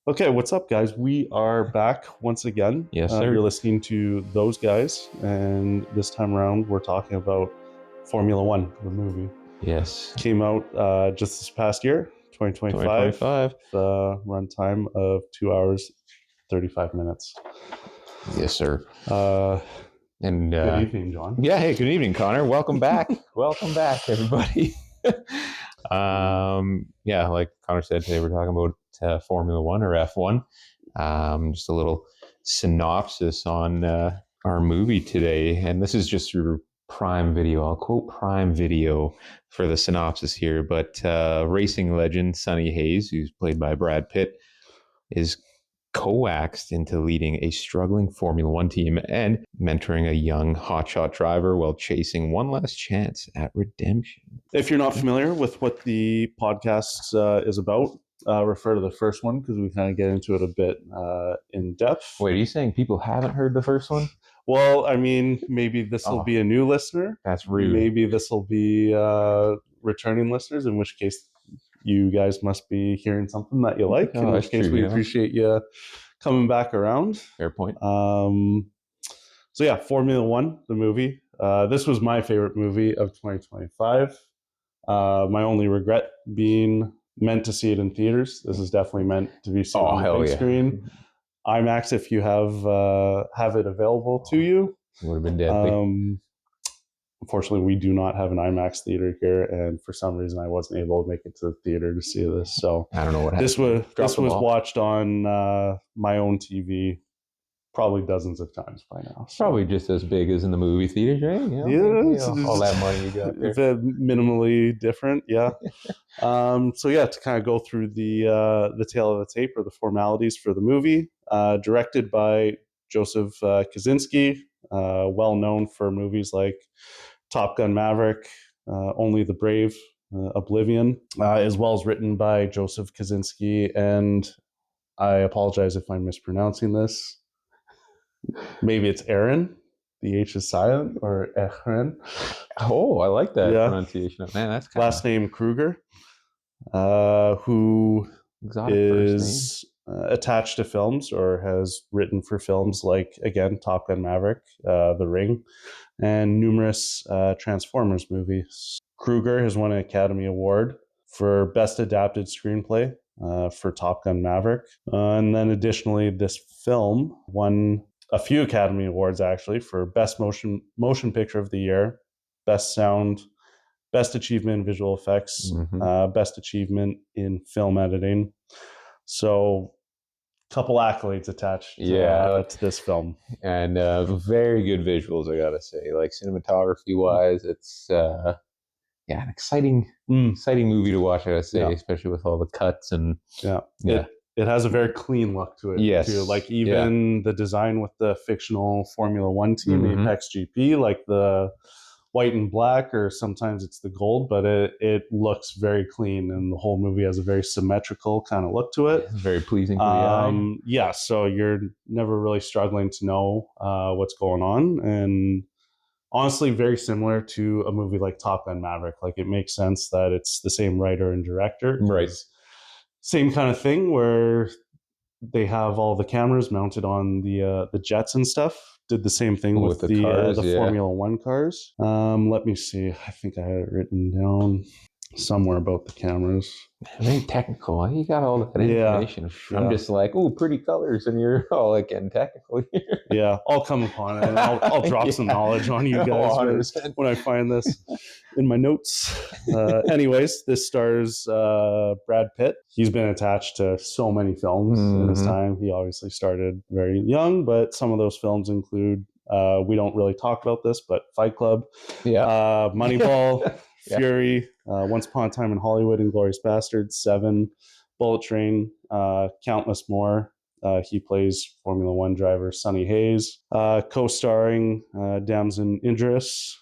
Okay, what's up, guys? We are back once again. Yes, sir. You're listening to Those Guys, and this time around, we're talking about Formula One, the movie. Yes. Came out just this past year, 2025. 2025. The runtime of 2 hours, 35 minutes. Yes, sir. And good evening, John. Yeah, hey, good evening, Connor. Welcome back. Welcome back, everybody. Yeah, like Connor said, today we're talking about Formula One or F1. Just a little synopsis on our movie today, and this is just through Prime Video. I'll quote Prime Video for the synopsis here, but racing legend Sonny Hayes, who's played by Brad Pitt, is coaxed into leading a struggling Formula One team and mentoring a young hotshot driver while chasing one last chance at redemption. If you're not familiar with what the podcast is about, refer to the first one because we kind of get into it a bit in depth. Wait, are you saying people haven't heard the first one? Well, I mean, maybe this will be a new listener. That's rude. Maybe this will be returning listeners, in which case you guys must be hearing something that you like, in which case we appreciate you coming back around. Fair point. So yeah, Formula One, the movie. This was my favorite movie of 2025. My only regret being meant to see it in theaters. This is definitely meant to be seen on the big screen. IMAX, if you have it available to you. Would have been deadly. Unfortunately, we do not have an IMAX theater here, and for some reason, I wasn't able to make it to the theater to see this. So I don't know what happened. This was watched on my own TV probably dozens of times by now. So. Probably just as big as in the movie theaters, right? All that money you got there. Minimally different, yeah. So yeah, to kind of go through the tale of the tape or the formalities for the movie, directed by Joseph Kosinski, well known for movies like Top Gun Maverick, Only the Brave, Oblivion, as well as written by Joseph Kosinski, and I apologize if I'm mispronouncing this. Maybe it's Ehren. The H is silent, or Ehren. Oh, I like that pronunciation. Man, that's last name Kruger, who is attached to films or has written for films like, again, Top Gun Maverick, The Ring, and numerous Transformers movies. Kruger has won an Academy Award for Best Adapted Screenplay for Top Gun Maverick. And then additionally, this film won a few Academy Awards, actually, for Best Motion Picture of the Year, Best Sound, Best Achievement in Visual Effects, Best Achievement in Film Editing. So a couple accolades attached to this film. And very good visuals, I gotta say. Like cinematography-wise, it's an exciting movie to watch, I gotta say, especially with all the cuts and... It has a very clean look to it, too. Like, even the design with the fictional Formula One team, APXGP, like the white and black, or sometimes it's the gold, but it looks very clean, and the whole movie has a very symmetrical kind of look to it. Very pleasing for the eye. Yeah, so you're never really struggling to know what's going on, and honestly, very similar to a movie like Top Gun Maverick. Like, it makes sense that it's the same writer and director. Right. Same kind of thing where they have all the cameras mounted on the jets and stuff. Did the same thing with the cars, the Formula One cars. Let me see. I think I had it written down somewhere about the cameras. Very technical. You got all that information. I'm just like, oh, pretty colors, and you're all like getting technical here. Yeah, I'll come upon it, and I'll drop some knowledge on you guys when I find this in my notes. Anyways, this stars Brad Pitt. He's been attached to so many films in his time. He obviously started very young, but some of those films include, we don't really talk about this, but Fight Club, Moneyball, Fury, Once Upon a Time in Hollywood, Inglourious Basterds, Seven, Bullet Train, countless more. He plays Formula One driver Sonny Hayes, co-starring Damson Idris.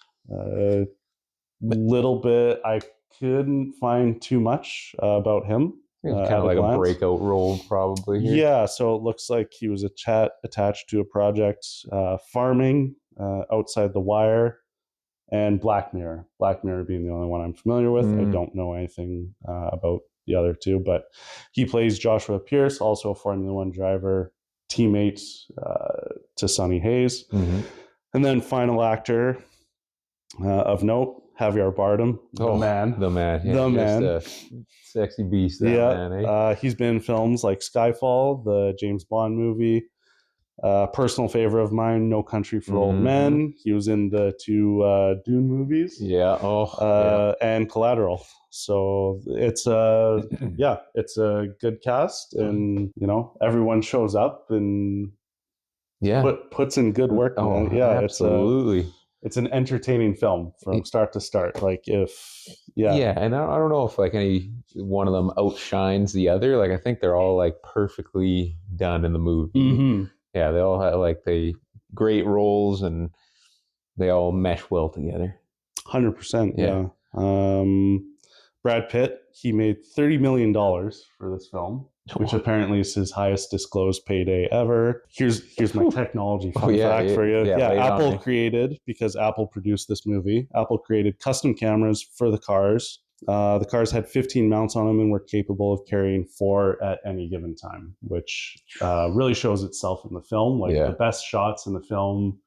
Little bit, I couldn't find too much about him. Kind of like a breakout role, probably. Here. Yeah, so it looks like he was attached to a project, Farming, Outside the Wire, and Black Mirror. Black Mirror being the only one I'm familiar with. I don't know anything about the other two, but he plays Joshua Pearce, also a Formula One driver, teammate to Sonny Hayes. Mm-hmm. And then final actor of note, Javier Bardem, the man. Yeah, the man. A sexy beast, that man, eh? He's been in films like Skyfall, the James Bond movie. Personal favorite of mine, No Country for Old Men. He was in the two Dune movies. And Collateral. So it's it's a good cast, and everyone shows up and puts in good work. Absolutely. It's an entertaining film from start to start. And I don't know if like any one of them outshines the other. Like I think they're all like perfectly done in the movie. Mm-hmm. Yeah, they all have like the great roles, and they all mesh well together. 100%. Yeah. Brad Pitt, he made $30 million for this film, which apparently is his highest disclosed payday ever. Here's my technology fun fact for you. Apple created, because Apple produced this movie, Apple created custom cameras for the cars. The cars had 15 mounts on them and were capable of carrying 4 at any given time, which really shows itself in the film. The best shots in the film,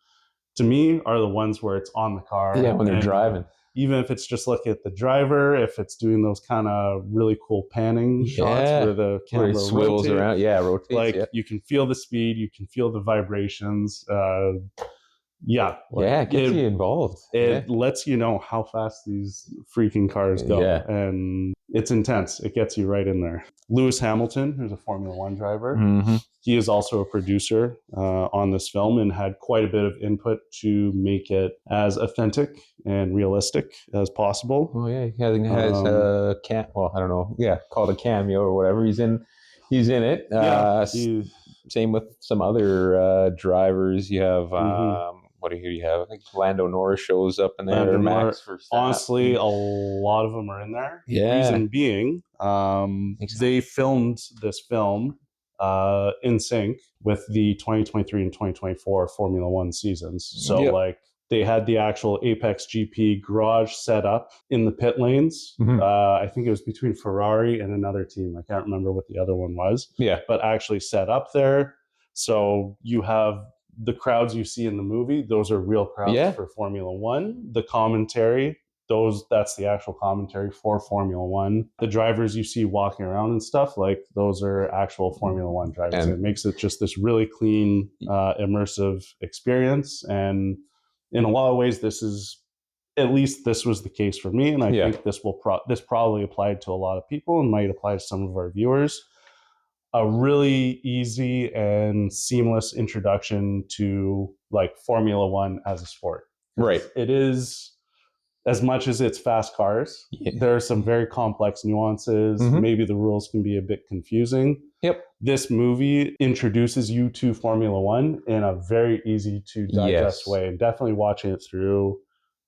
to me, are the ones where it's on the car. Yeah, when they're driving. Even if it's just looking at the driver, if it's doing those kind of really cool panning shots where the camera swivels around, rotates. You can feel the speed, you can feel the vibrations. It gets you involved. It lets you know how fast these freaking cars go, and it's intense. It gets you right in there. Lewis Hamilton, who's a Formula One driver, he is also a producer on this film and had quite a bit of input to make it as authentic and realistic as possible. Oh yeah, he has a called a cameo or whatever. He's in it. Same with some other drivers. You have what do you have? I think Lando Norris shows up in there. Max Verstappen. Honestly, a lot of them are in there. Yeah. Reason being, they filmed this film in sync with the 2023 and 2024 Formula One seasons. So they had the actual APXGP garage set up in the pit lanes. I think it was between Ferrari and another team. I can't remember what the other one was. Yeah. But actually set up there. So you have the crowds you see in the movie, those are real crowds for Formula One. The commentary, that's the actual commentary for Formula One. The drivers you see walking around and stuff, those are actual Formula One drivers. And it makes it just this really clean, immersive experience. And in a lot of ways, this was the case for me. And I think this probably applied to a lot of people and might apply to some of our viewers. A really easy and seamless introduction to Formula One as a sport. Right. It is, as much as it's fast cars, there are some very complex nuances. Maybe the rules can be a bit confusing. Yep. This movie introduces you to Formula One in a very easy to digest way, and definitely watching it through.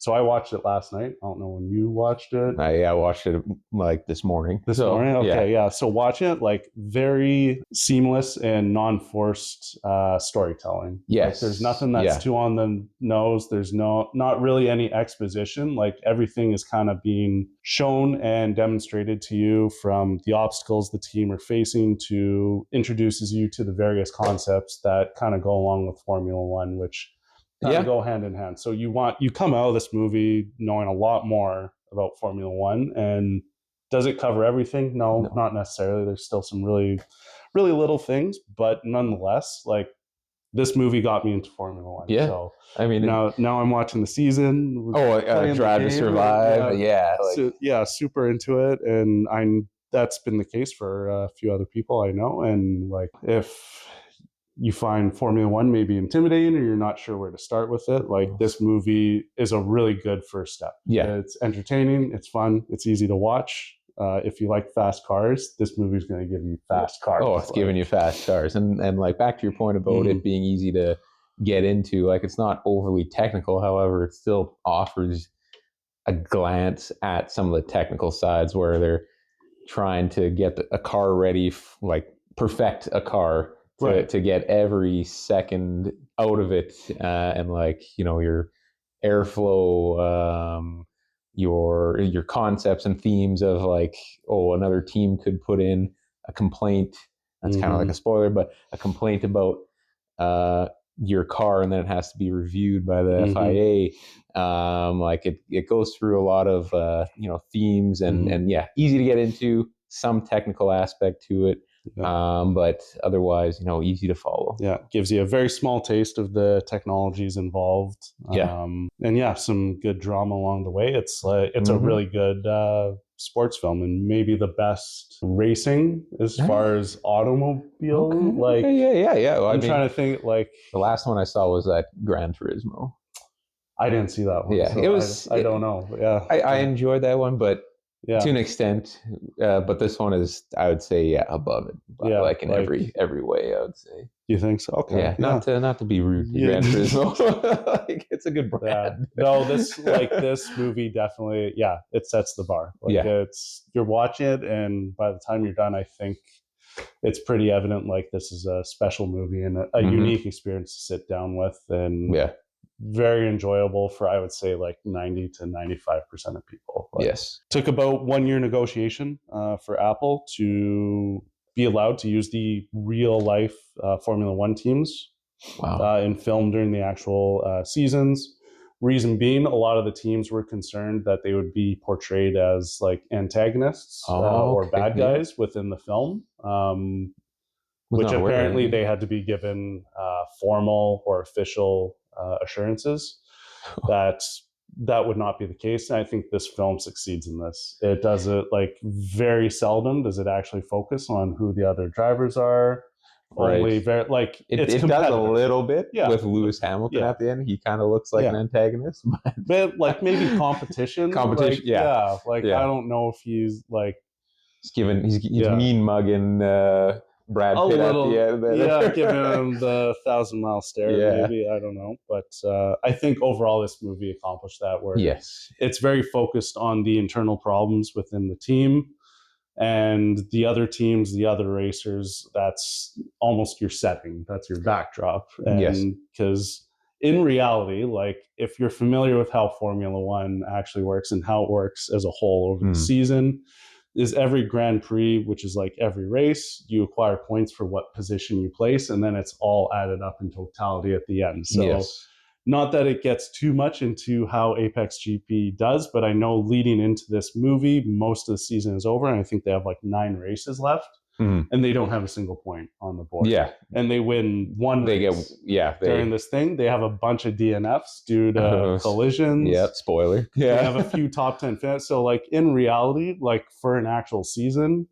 So I watched it last night. I don't know when you watched it. I watched it this morning. Morning? Okay, yeah. So watching it, very seamless and non-forced storytelling. Yes. There's nothing that's too on the nose. There's not really any exposition. Everything is kind of being shown and demonstrated to you, from the obstacles the team are facing to introduces you to the various concepts that kind of go along with Formula One, which go hand in hand. So you come out of this movie knowing a lot more about Formula One. And does it cover everything? No, not necessarily. There's still some really, really little things, but nonetheless, this movie got me into Formula One. Yeah. So I mean, now I'm watching the season. Drive to Survive. Super into it, and that's been the case for a few other people I know. And if you find Formula One maybe intimidating, or you're not sure where to start with it, this movie is a really good first step. Yeah. It's entertaining, it's fun, it's easy to watch. If you like fast cars, this movie is going to give you fast cars. Oh, it's giving you fast cars. And back to your point about it being easy to get into, it's not overly technical. However, it still offers a glance at some of the technical sides where they're trying to get a car ready, perfect a car. To get every second out of it, and your airflow, your concepts and themes of like, oh, another team could put in a complaint. That's kind of like a spoiler, but a complaint about your car, and then it has to be reviewed by the FIA. Like it goes through a lot of themes and easy to get into, some technical aspect to it. But otherwise, easy to follow. Yeah, gives you a very small taste of the technologies involved. And some good drama along the way. It's a really good sports film, and maybe the best racing as far as automobile. Well, I'm trying to think. Like the last one I saw was that Gran Turismo. I didn't see that one. Yeah, so it was. I don't know. Yeah, I enjoyed that one, but to an extent. But this one is, I would say, above it. Like in every way, I would say. You think so? Okay. Yeah. Not to be rude to Gran Turismo. Like, it's a good brand. No, this movie definitely. Yeah, it sets the bar. You're watching it, and by the time you're done, I think it's pretty evident. Like, this is a special movie and a unique experience to sit down with, and very enjoyable for, I would say, like 90 to 95% of people. Yes. Took about 1 year negotiation for Apple to be allowed to use the real life Formula One teams in film during the actual seasons. Reason being, a lot of the teams were concerned that they would be portrayed as like antagonists or bad guys within the film, which apparently they had to be given formal or official assurances that would not be the case. And I think this film succeeds in this. It does it like very seldom does it actually focus on who the other drivers are. Only very like it does a little bit with Lewis Hamilton at the end. He kind of looks like an antagonist, but like maybe competition. Competition, like I don't know if he's like he's mean mugging Brad Pitt at the end. Giving him the 1,000-mile stare. Maybe, I don't know, but I think overall this movie accomplished that. Where it's very focused on the internal problems within the team. And the other teams, the other racers, that's almost your setting. That's your backdrop. And because in reality, like if you're familiar with how Formula One actually works and how it works as a whole over the season, is every Grand Prix, which is like every race, you acquire points for what position you place, and then it's all added up in totality at the end. So not that it gets too much into how APXGP does, but I know leading into this movie, most of the season is over, and I think they have like 9 races left, and they don't have a single point on the board. Yeah. And they win one race. During this thing, they have a bunch of DNFs due to collisions. Yeah, spoiler. Yeah. They have a few top 10 fans. So like in reality, like for an actual season,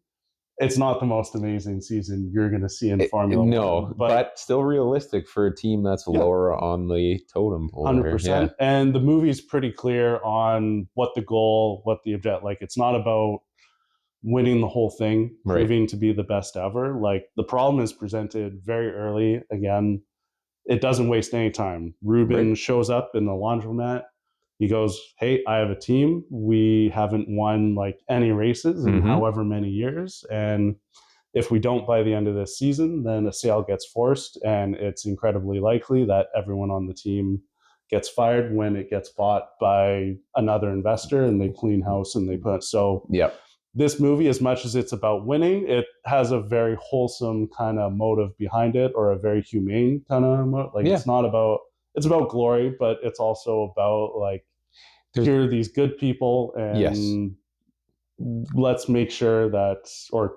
it's not the most amazing season you're going to see in Formula One. No, but still realistic for a team that's lower on the totem pole. 100%. And the movie's pretty clear on what the goal, what the objective, like it's not about winning the whole thing, proving to be the best ever. Like the problem is presented very early. Again, it doesn't waste any time. Rubén shows up in the laundromat. He goes, hey, I have a team. We haven't won like any races in however many years. And if we don't by the end of this season, then a sale gets forced. And it's incredibly likely that everyone on the team gets fired when it gets bought by another investor, and they clean house and they put. So this movie, as much as it's about winning, it has a very wholesome kind of motive behind it, or a very humane kind of motive. Like it's not about, it's about glory, but it's also about like, here are these good people, and let's make sure that, or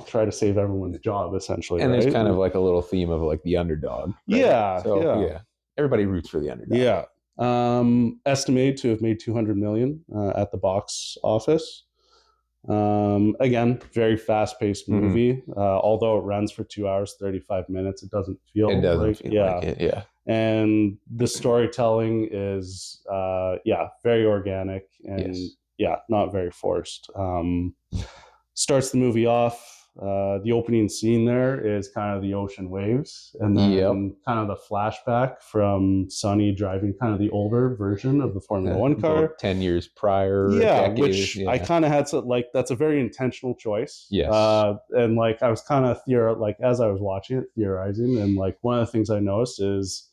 try to save everyone's job essentially. And there's kind of like a little theme of like the underdog. Right? Everybody roots for the underdog. Estimated to have made 200 million at the box office. Again, very fast-paced movie. Although it runs for 2 hours 35 minutes, it doesn't feel like it. And the storytelling is very organic and not very forced. Starts the movie off. The opening scene there is kind of the ocean waves, and then kind of the flashback from Sonny driving kind of the older version of the Formula One car 10 years prior. Which I kind of had to like. That's a very intentional choice. And like I was kind of as I was watching it, theorizing, and like one of the things I noticed is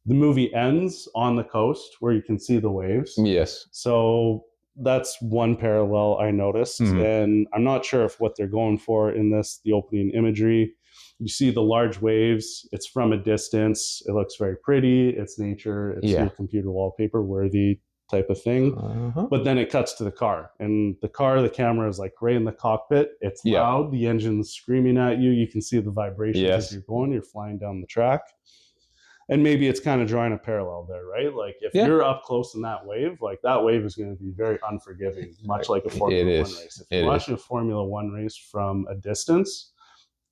the movie ends on the coast where you can see the waves. Yes. So that's one parallel I noticed. And I'm not sure if what they're going for in this, the opening imagery. You see the large waves. It's from a distance. It looks very pretty. It's nature. It's your computer wallpaper worthy type of thing. But then it cuts to the car. And the camera is like right in the cockpit. It's loud. The engine's screaming at you. You can see the vibrations as you're going. You're flying down the track. And maybe it's kind of drawing a parallel there, right? Like if you're up close in that wave, like that wave is going to be very unforgiving, much like a Formula One race. If you're watching a Formula One race from a distance,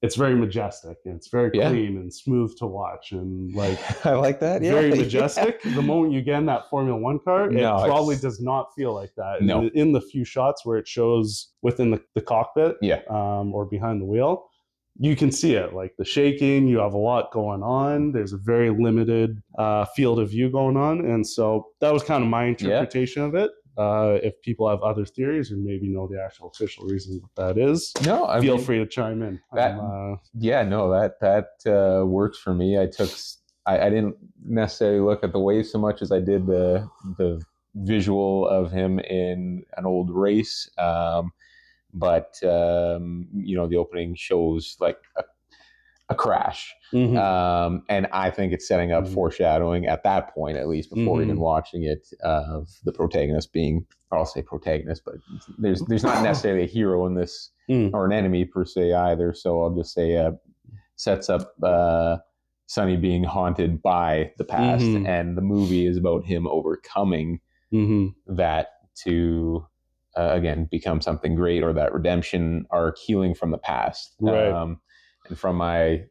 it's very majestic and it's very clean and smooth to watch. And like, I like that. Very majestic. The moment you get in that Formula One car, it probably does not feel like that. No. In the few shots where it shows within the cockpit or behind the wheel, you can see it, like the shaking. You have a lot going on. There's a very limited field of view going on. And so that was kind of my interpretation of it. If people have other theories or maybe know the actual official reason what that is, feel free to chime in. That works for me. I didn't necessarily look at the wave so much as I did the visual of him in an old race. But the opening shows like a crash, and I think it's setting up foreshadowing at that point, at least before even watching it, of the protagonist being, I'll say protagonist, but there's not necessarily a hero in this or an enemy per se either. So I'll just say sets up Sonny being haunted by the past, and the movie is about him overcoming that to again become something great, or that redemption arc, healing from the past. And from my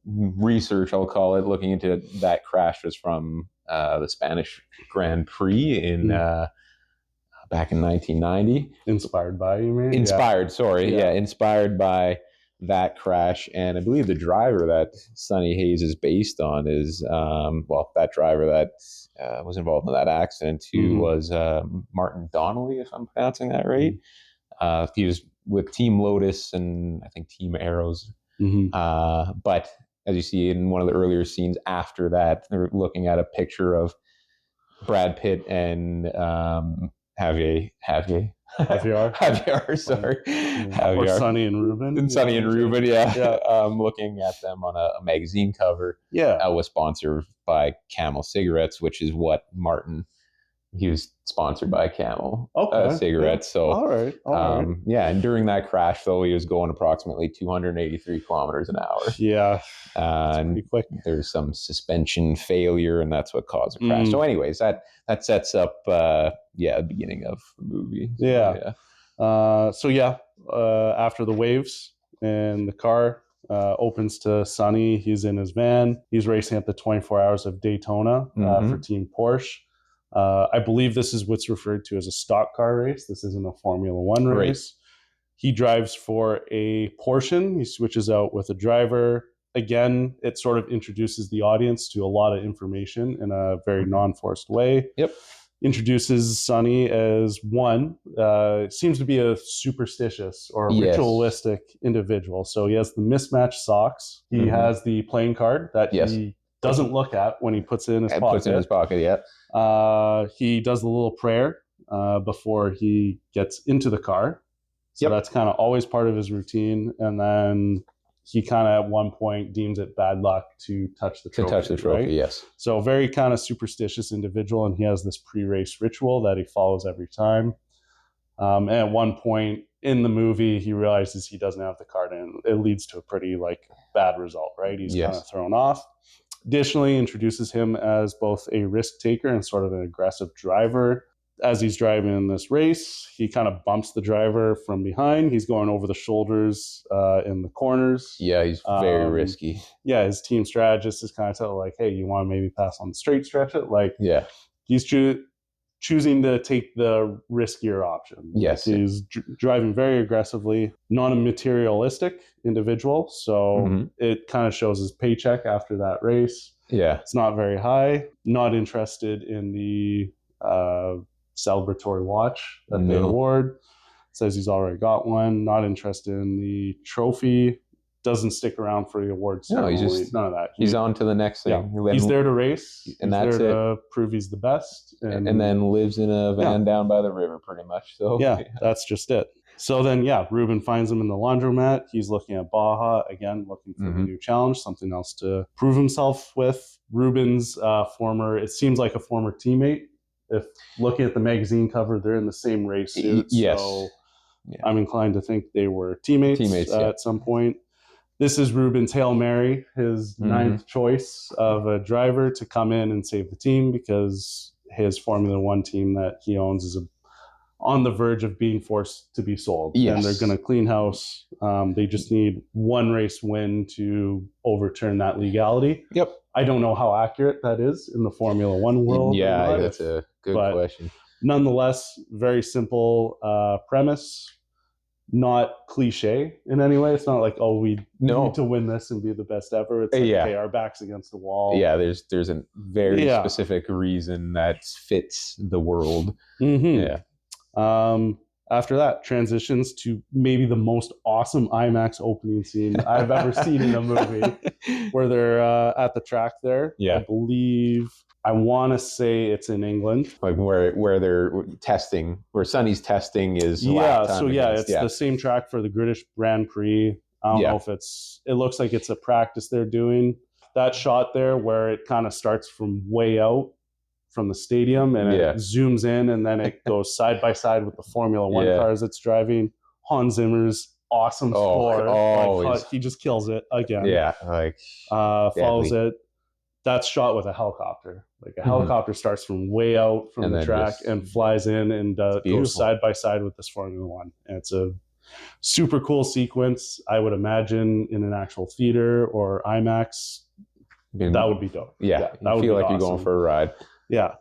research, I'll call it, looking into that crash was from the Spanish Grand Prix in back in 1990. Inspired by, you mean? Inspired by that crash. And I believe the driver that Sonny Hayes is based on is that driver that was involved in that accident, who was Martin Donnelly, if I'm pronouncing that right. He was with Team Lotus and I think Team Arrows. But as you see in one of the earlier scenes after that, they're looking at a picture of Brad Pitt and Javier, sorry. Javier. Or Sonny and Rubén. Looking at them on a magazine cover. Was sponsored by Camel cigarettes, which is what Martin, he was sponsored by Camel cigarettes. So, all right. And during that crash, though, he was going approximately 283 kilometers an hour. And pretty quick. There's some suspension failure, and that's what caused the crash. So, anyways, that sets up the beginning of the movie. After the waves and the car opens to Sonny, he's in his van. He's racing at the 24 Hours of Daytona for Team Porsche. I believe this is what's referred to as a stock car race. This isn't a Formula One race. He drives for a portion. He switches out with a driver. Again, it sort of introduces the audience to a lot of information in a very non-forced way. Introduces Sonny as seems to be a superstitious or ritualistic individual. So he has the mismatched socks. He has the playing card that he doesn't look at when he puts it in his pocket. He does the little prayer before he gets into the car. So that's kind of always part of his routine. And then he kind of at one point deems it bad luck to touch the trophy. Right? So very kind of superstitious individual. And he has this pre-race ritual that he follows every time. And at one point in the movie, he realizes he doesn't have the card, and it leads to a pretty bad result, right? He's kind of thrown off. Additionally, introduces him as both a risk taker and sort of an aggressive driver. As he's driving in this race, he kind of bumps the driver from behind. He's going over the shoulders in the corners. He's very risky. His team strategist is kind of telling hey, you want to maybe pass on the straight stretch it? He's choosing to take the riskier option. He's driving very aggressively, not a materialistic individual. So it kind of shows his paycheck after that race. It's not very high. Not interested in the celebratory watch that they award. Says he's already got one. Not interested in the trophy. doesn't stick around for the awards ceremony. No, he's just none of that. He's on to the next thing. Yeah, he's there to race, and he's there to prove he's the best, and then lives in a van down by the river, pretty much. So yeah, that's just it. So then, Rubén finds him in the laundromat. He's looking at Baja again, looking for a new challenge, something else to prove himself with. Rubén's it seems like a former teammate. If looking at the magazine cover, they're in the same race suit. Yes. So I'm inclined to think they were teammates at some point. This is Rubén's Hail Mary, his ninth choice of a driver to come in and save the team, because his Formula One team that he owns is on the verge of being forced to be sold. Yes. And they're going to clean house. They just need one race win to overturn that legality. Yep. I don't know how accurate that is in the Formula One world. Yeah, that's a good question. Nonetheless, very simple premise, not cliche in any way. It's not like, we need to win this and be the best ever. It's like, okay, our back's against the wall. Yeah, there's a very specific reason that fits the world. Yeah. After that, transitions to maybe the most awesome IMAX opening scene I've ever seen in a movie, where they're at the track there. Yeah. I want to say it's in England. Like where they're testing, where Sonny's testing is. It's the same track for the British Grand Prix. I don't know if it looks like it's a practice they're doing. That shot there where it kind of starts from way out from the stadium and it zooms in, and then it goes side by side with the Formula One cars it's driving. Hans Zimmer's awesome score. He just kills it again. Yeah, follows it. That's shot with a helicopter. Like a helicopter starts from way out from the track and flies in and goes side by side with this Formula One. And it's a super cool sequence. I would imagine in an actual theater or IMAX, that would be dope. Yeah, you feel like you're going for a ride. Yeah.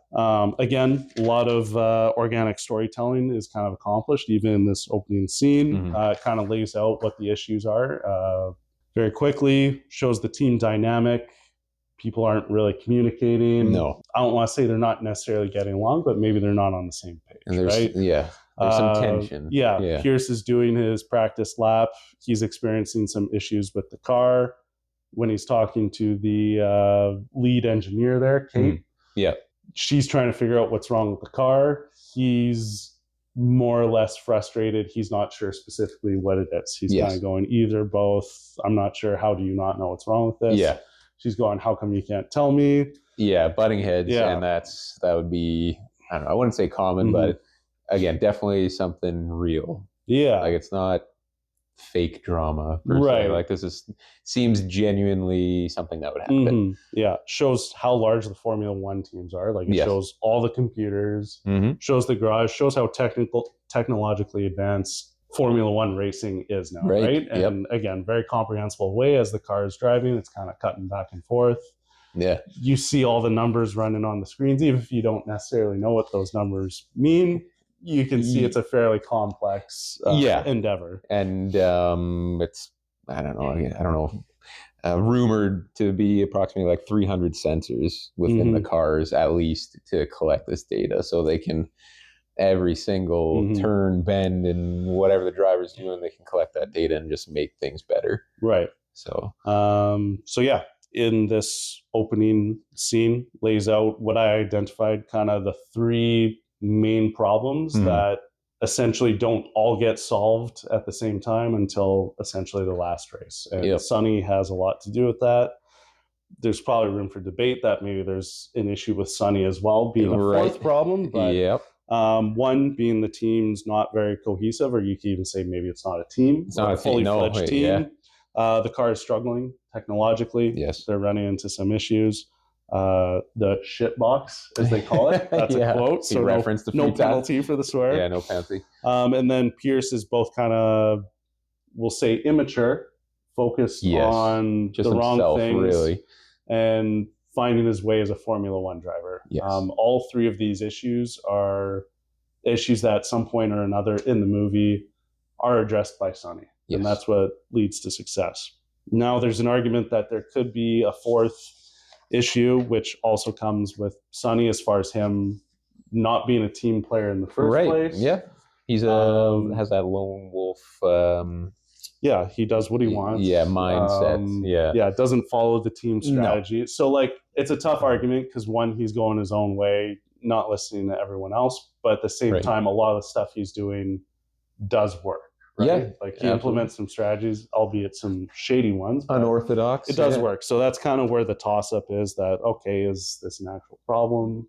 Again, a lot of organic storytelling is kind of accomplished, even in this opening scene. It kind of lays out what the issues are very quickly, shows the team dynamic. People aren't really communicating. No. I don't want to say they're not necessarily getting along, but maybe they're not on the same page, right? Yeah. There's some tension. Yeah. Pearce is doing his practice lap. He's experiencing some issues with the car. When he's talking to the lead engineer there, Kate. She's trying to figure out what's wrong with the car. He's more or less frustrated. He's not sure specifically what it is. He's kind of going either, both. I'm not sure. How do you not know what's wrong with this? Yeah. She's going, how come you can't tell me? Yeah, butting heads. Yeah. And that would be, I don't know, I wouldn't say common, but again, definitely something real. Yeah. Like it's not fake drama per se. Like this seems genuinely something that would happen. Yeah. Shows how large the Formula One teams are. Like it shows all the computers, shows the garage, shows how technologically advanced Formula One racing is now, right? And again, very comprehensible way as the car is driving. It's kind of cutting back and forth. Yeah. You see all the numbers running on the screens, even if you don't necessarily know what those numbers mean. You can see it's a fairly complex endeavor. And it's, I don't know, rumored to be approximately like 300 sensors within the cars, at least, to collect this data, so they can, every single turn, bend, and whatever the driver's doing, they can collect that data and just make things better. Right. So, in this opening scene lays out what I identified kind of the three main problems that essentially don't all get solved at the same time until essentially the last race. And Sonny has a lot to do with that. There's probably room for debate that maybe there's an issue with Sonny as well being a fourth problem. But one being the team's not very cohesive, or you could even say maybe it's not a team. It's not a fully fledged team. The car is struggling technologically. Yes. They're running into some issues. The shit box, as they call it. That's a quote. So no penalty for the swear. Yeah, no penalty. And then Pearce is both kind of, we'll say, immature, focused on just the wrong things, really, and finding his way as a Formula One driver. Yes. All three of these issues are issues that at some point or another in the movie are addressed by Sonny. Yes. And that's what leads to success. Now, there's an argument that there could be a fourth issue, which also comes with Sonny, as far as him not being a team player in the first place. Yeah, he's has that lone wolf Yeah, he does what he wants. Yeah, mindset. Yeah, doesn't follow the team strategy. No. So like, it's a tough argument because one, he's going his own way, not listening to everyone else, but at the same time, a lot of the stuff he's doing does work. Right? Yeah, like he implements some strategies, albeit some shady ones. Unorthodox. It does work. So that's kind of where the toss-up is. That okay? Is this an actual problem?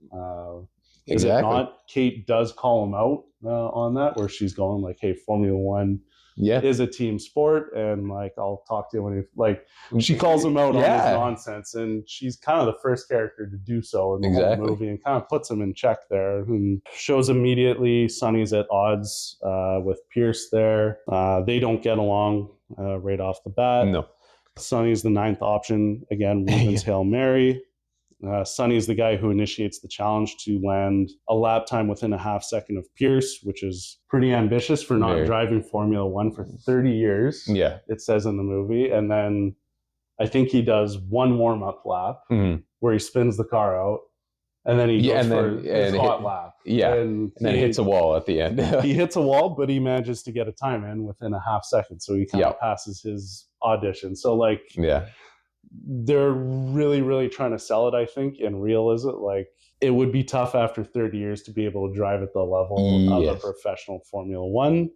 Is it not? Kate does call him out on that, where she's going like, "Hey, Formula One is a team sport, and like I'll talk to you when she calls him out on his nonsense, and she's kind of the first character to do so in the whole movie, and kind of puts him in check there, and shows immediately Sonny's at odds with Pearce there. They don't get along right off the bat. No. Sonny's the ninth option again. Rubén's Hail Mary. Sonny is the guy who initiates the challenge to land a lap time within a half second of Pearce, which is pretty ambitious for not driving Formula One for 30 years. Yeah. It says in the movie. And then I think he does one warm-up lap where he spins the car out, and then he goes for his hot lap. Yeah, and then hits a wall at the end. He hits a wall, but he manages to get a time in within a half second, so he kind of passes his audition. So like, they're really, really trying to sell it, I think, and realize it. Like, it would be tough after 30 years to be able to drive at the level of a professional Formula One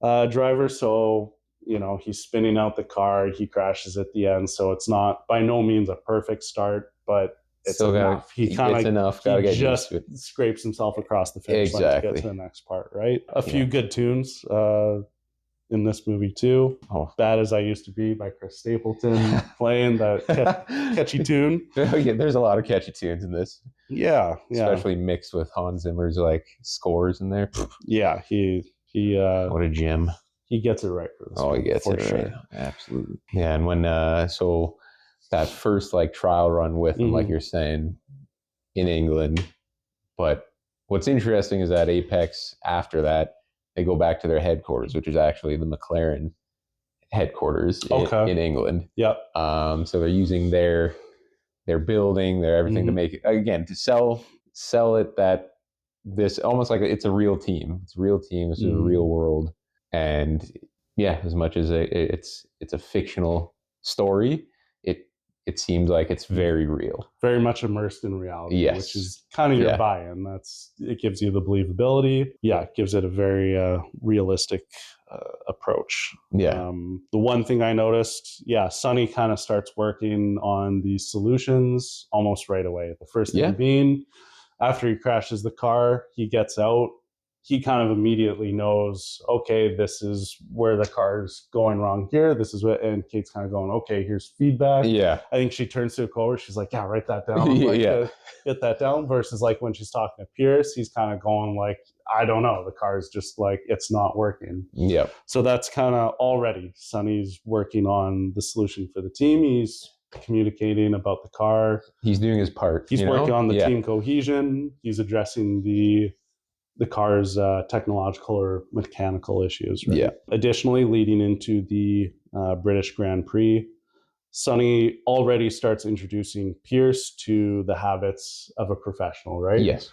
driver. So, you know, he's spinning out the car. He crashes at the end. So it's not by no means a perfect start, but it's still enough. He kind of just scrapes himself across the finish line to get to the next part, right? A few good tunes in this movie too. Bad As I Used to Be by Chris Stapleton playing that catchy tune. There's a lot of catchy tunes in this. Yeah. Especially mixed with Hans Zimmer's like scores in there. Yeah, he what a gem. He gets it right for this. He gets it right. Absolutely. Yeah, and when so that first like trial run with him, like you're saying, in England. But what's interesting is that Apex after that, they go back to their headquarters, which is actually the McLaren headquarters in England. Yep. So they're using their building, their everything to make it, again, to sell it that this almost like it's a real team. It's a real team. This is a real world. And yeah, as much as it's a fictional story, it seems like it's very real. Very much immersed in reality, which is kind of your buy-in. It gives you the believability. Yeah, it gives it a very realistic approach. Yeah. The one thing I noticed, Sonny kind of starts working on these solutions almost right away. The first thing being, after he crashes the car, he gets out. He kind of immediately knows, okay, this is where the car's going wrong here. This is what, and Kate's kind of going, okay, here's feedback. Yeah. I think she turns to a coworker. She's like, yeah, write that down. Get that down. Versus like when she's talking to Pearce, he's kind of going like, I don't know. The car's just like, it's not working. Yep. So that's kind of already Sonny's working on the solution for the team. He's communicating about the car. He's doing his part. He's working on the team cohesion. He's addressing the car's technological or mechanical issues. Right? Yeah. Additionally, leading into the British Grand Prix, Sonny already starts introducing Pearce to the habits of a professional, right? Yes.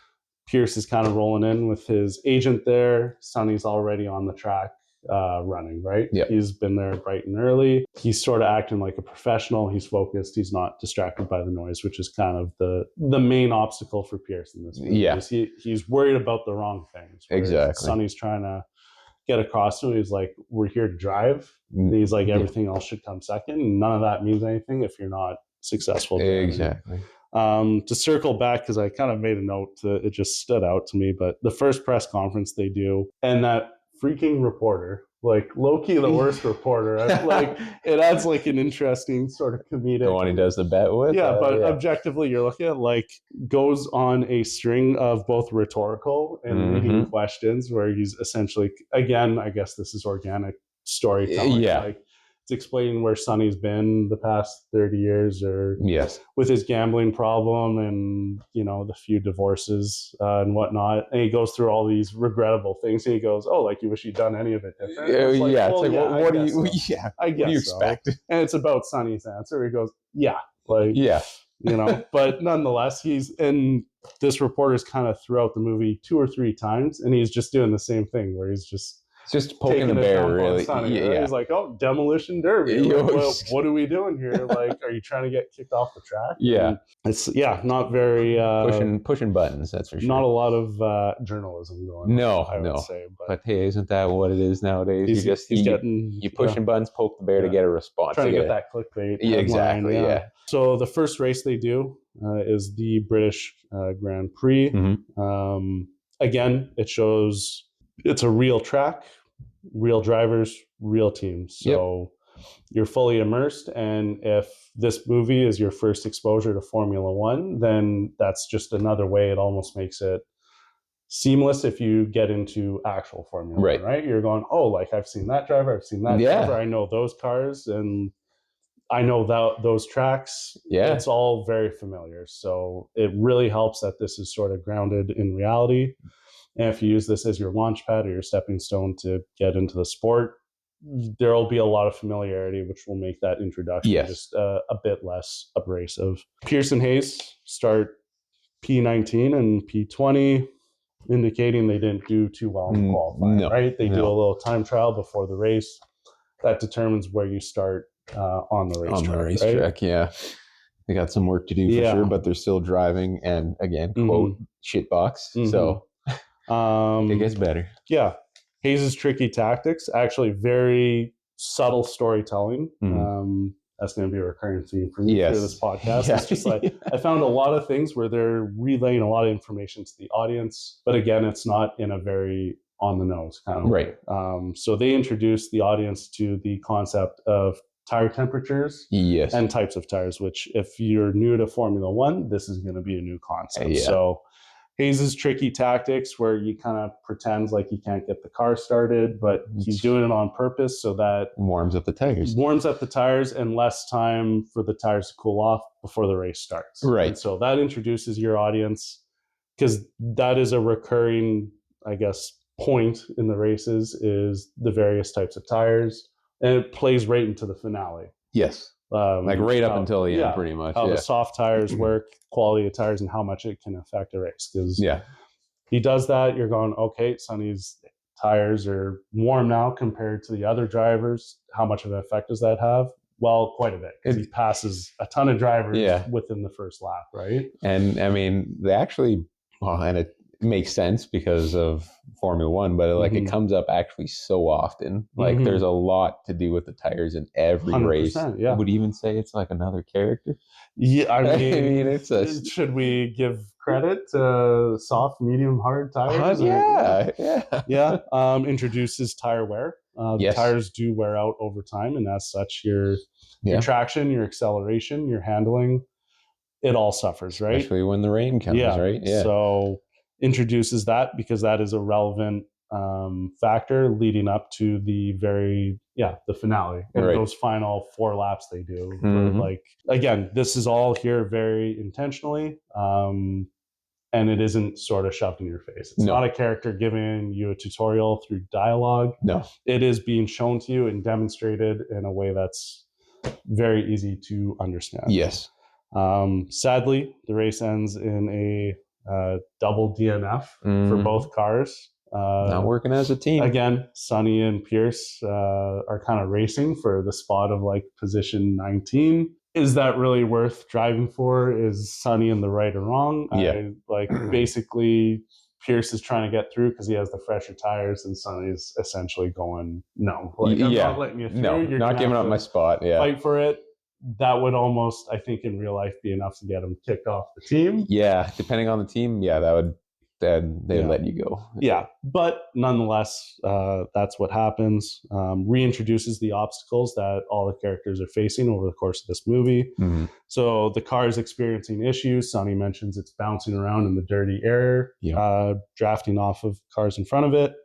Pearce is kind of rolling in with his agent there. Sonny's already on the track running, right? Yep. He's been there bright and early. He's sort of acting like a professional. He's focused. He's not distracted by the noise, which is kind of the main obstacle for Pearce in this movie. Yeah. He's worried about the wrong things. Exactly. Sonny's trying to get across to him. He's like, we're here to drive. And he's like, everything else should come second. And none of that means anything if you're not successful. Exactly. To circle back, because I kind of made a note, it just stood out to me, but the first press conference they do, and that freaking reporter, like low-key the worst reporter, like it adds like an interesting sort of comedic. The one he does the bet with? Objectively, you're looking at like goes on a string of both rhetorical and leading questions where he's essentially, again, I guess this is organic storytelling. Yeah. Like, it's explaining where Sonny's been the past 30 years or with his gambling problem and, you know, the few divorces and whatnot. And he goes through all these regrettable things. And he goes, oh, like you wish you'd done any of it different. It's like, what do you expect? And it's about Sonny's answer. He goes, you know, but nonetheless, and this reporter's kind of throughout the movie 2 or 3 times. And he's just doing the same thing where he's just It's just poking taking the a bear, dump on really. Sonny, right? Yeah. He's like, oh, demolition derby. Yeah. Like, what are we doing here? Like, are you trying to get kicked off the track? Yeah. And it's not very pushing buttons. That's for sure. Not a lot of journalism going on. I would say, but hey, isn't that what it is nowadays? He's getting you pushing buttons, poke the bear to get a response. Trying to get that clickbait. Yeah, exactly. Yeah. So the first race they do is the British Grand Prix. Mm-hmm. Again, it shows it's a real track, real drivers, real teams. So you're fully immersed. And if this movie is your first exposure to Formula One, then that's just another way. It almost makes it seamless if you get into actual Formula One, right? You're going, oh, like I've seen that driver, I've seen that driver, I know those cars, and I know those tracks. It's all very familiar. So it really helps that this is sort of grounded in reality. And if you use this as your launch pad or your stepping stone to get into the sport, there will be a lot of familiarity, which will make that introduction just a bit less abrasive. Pearce and Hayes start P19 and P20, indicating they didn't do too well in qualifying, right? They do a little time trial before the race. That determines where you start on the racetrack. On the racetrack, right? They got some work to do for sure, but they're still driving. And again, quote, shitbox. So it gets better. Yeah. Hayes' tricky tactics, actually very subtle storytelling. That's going to be a recurring theme for me through this podcast. It's just like I found a lot of things where they're relaying a lot of information to the audience, but again, it's not in a very on the nose kind of way. So they introduced the audience to the concept of tire temperatures and types of tires, which if you're new to Formula One, this is going to be a new concept. So Hayes' tricky tactics where he kind of pretends like he can't get the car started, but he's doing it on purpose so that warms up the tires and less time for the tires to cool off before the race starts. Right. And so that introduces your audience, because that is a recurring, I guess, point in the races is the various types of tires, and it plays right into the finale. Yes. Like right up until the end, pretty much. How the soft tires work, quality of tires, and how much it can affect a race. Because he does that, you're going, okay, Sonny's tires are warm now compared to the other drivers. How much of an effect does that have? Well, quite a bit, because he passes a ton of drivers within the first lap, right? And I mean, they actually, and it makes sense because of Formula One, but like it comes up actually so often. Like there's a lot to do with the tires in every race. I would even say it's like another character. Yeah, I mean it's should we give credit to soft, medium, hard tires? Introduces tire wear. The tires do wear out over time, and as such, your traction, your acceleration, your handling, it all suffers, right? Especially when the rain comes, right? Yeah. So introduces that because that is a relevant factor leading up to the finale and those final 4 laps they do. Like, again, this is all here very intentionally, and it isn't sort of shoved in your face. It's not a character giving you a tutorial through dialogue. No, it is being shown to you and demonstrated in a way that's very easy to understand. Yes. Sadly, the race ends in a double DNF for both cars. Not working as a team. Again, Sonny and Pearce are kind of racing for the spot of like position 19. Is that really worth driving for? Is Sonny in the right or wrong? Basically, Pearce is trying to get through because he has the fresher tires, and Sonny's essentially going, no. Like, I'm not letting you through. No, you're not giving up my spot. Fight for it. That would almost, I think, in real life be enough to get him kicked off the team. Yeah, depending on the team, that would, they'd let you go. Yeah, but nonetheless, that's what happens. Reintroduces the obstacles that all the characters are facing over the course of this movie. So the car is experiencing issues. Sonny mentions it's bouncing around in the dirty air, drafting off of cars in front of it.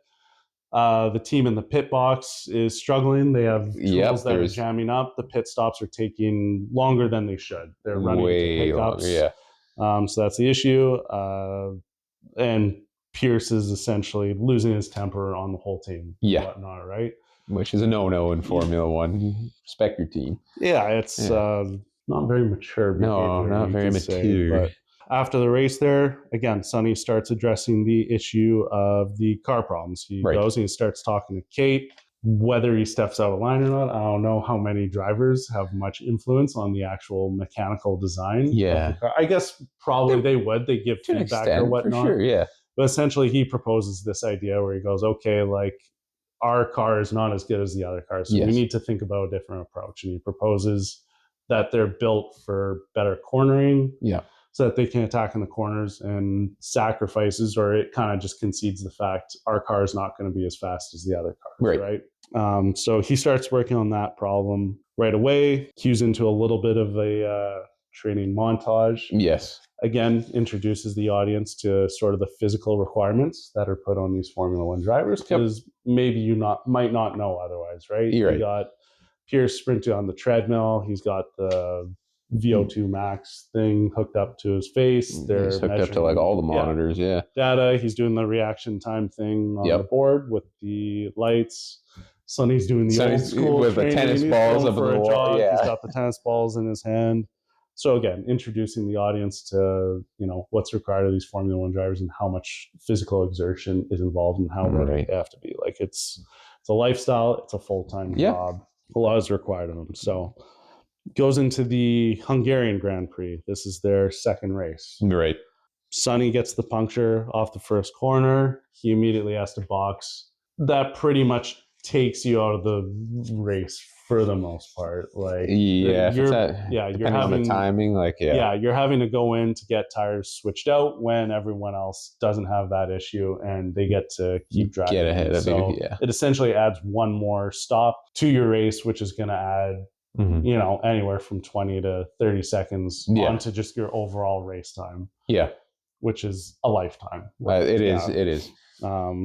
The team in the pit box is struggling. They have tools that are jamming up. The pit stops are taking longer than they should. They're running into hiccups. So that's the issue. And Pearce is essentially losing his temper on the whole team. And whatnot, right? Which is a no-no in Formula One. Respect your team. Yeah, it's not very mature behavior. No, not very mature. After the race there, again, Sonny starts addressing the issue of the car problems. He goes and he starts talking to Kate. Whether he steps out of line or not, I don't know how many drivers have much influence on the actual mechanical design of the car. I guess probably they would. They give feedback or whatnot. For sure, yeah. But essentially, he proposes this idea where he goes, okay, like, our car is not as good as the other cars, so we need to think about a different approach. And he proposes that they're built for better cornering, so that they can attack in the corners, and sacrifices, or it kind of just concedes the fact our car is not going to be as fast as the other cars, right? So he starts working on that problem right away, cues into a little bit of a training montage. Yes. Again, introduces the audience to sort of the physical requirements that are put on these Formula One drivers, because maybe you might not know otherwise, right? You're you got Pearce sprinting on the treadmill. He's got the VO2 max thing hooked up to his face. They're He's hooked up to like all the monitors, data. He's doing the reaction time thing on the board with the lights. Sonny's doing the old school with the tennis balls up in the wall. He's got the tennis balls in his hand. So again, introducing the audience to, you know, what's required of these Formula One drivers and how much physical exertion is involved and how ready they have to be. Like, it's a lifestyle, it's a full-time job. A lot is required of them. So goes into the Hungarian Grand Prix. This is their second race. Right. Sonny gets the puncture off the first corner. He immediately has to box. That pretty much takes you out of the race for the most part. Like, you're having on the timing, you're having to go in to get tires switched out when everyone else doesn't have that issue, and they get to keep driving. Get ahead of you. It essentially adds one more stop to your race, which is going to add, you know, anywhere from 20 to 30 seconds onto just your overall race time. Yeah. Which is a lifetime. It is.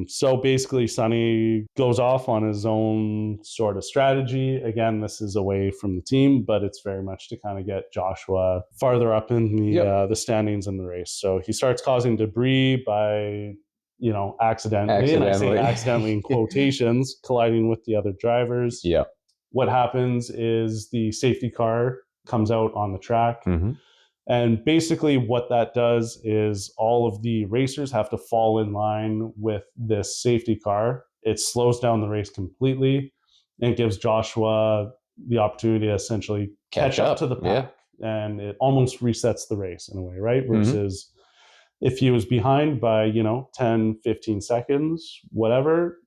So basically, Sonny goes off on his own sort of strategy. Again, this is away from the team, but it's very much to kind of get Joshua farther up in the standings in the race. So he starts causing debris by, you know, accidentally, and I say accidentally in quotations, colliding with the other drivers. Yeah. What happens is the safety car comes out on the track. And basically what that does is all of the racers have to fall in line with this safety car. It slows down the race completely and gives Joshua the opportunity to essentially catch up to the pack. And it almost resets the race in a way, right? Versus if he was behind by, you know, 10, 15 seconds, whatever,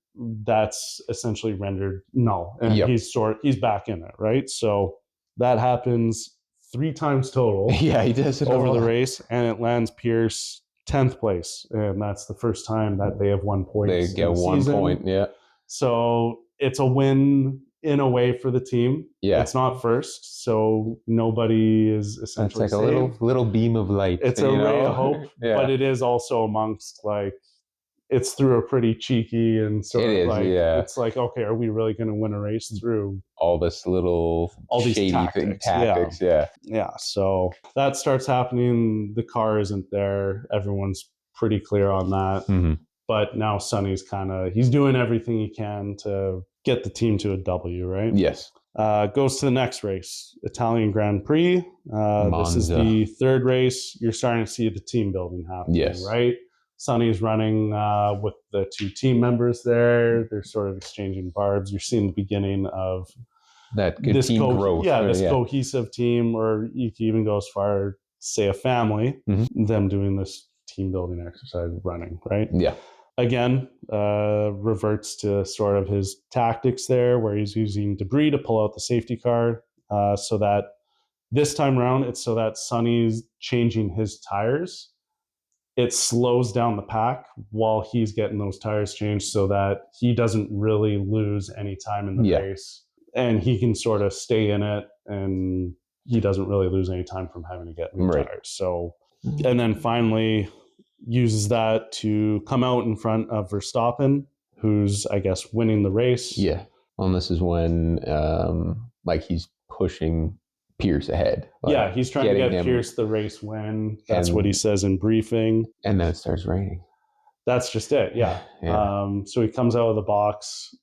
that's essentially rendered null. And he's back in it, right? So that happens 3 times total. Yeah, he does it over the race, and it lands Pearce 10th place, and that's the first time that they have won points. They get 1 point. Yeah. So it's a win in a way for the team. Yeah, it's not first, so nobody is essentially. It's like a little beam of light. It's a ray of hope, but it is also amongst like. It's through a pretty cheeky and sort of like, it's like, okay, are we really going to win a race through all this little shady tactics? Yeah. So that starts happening. The car isn't there. Everyone's pretty clear on that. But now Sonny's he's doing everything he can to get the team to a W, right? Yes. Goes to the next race, Italian Grand Prix. This is the third race. You're starting to see the team building happening, right? Sonny's running with the 2 team members there. They're sort of exchanging barbs. You're seeing the beginning of that good team growth. Yeah, this cohesive team, or you can even go as far as say a family, them doing this team building exercise running, right? Yeah. Again, reverts to sort of his tactics there where he's using debris to pull out the safety car so that this time around, it's so that Sonny's changing his tires. It slows down the pack while he's getting those tires changed so that he doesn't really lose any time in the race. And he can sort of stay in it, and he doesn't really lose any time from having to get new tires. So, and then finally uses that to come out in front of Verstappen, who's, I guess, winning the race. Yeah. And this is when he's pushing Pearce ahead. He's trying to get Pearce the race win. That's what he says in briefing. And then it starts raining. That's just it. Yeah. So he comes out of the box.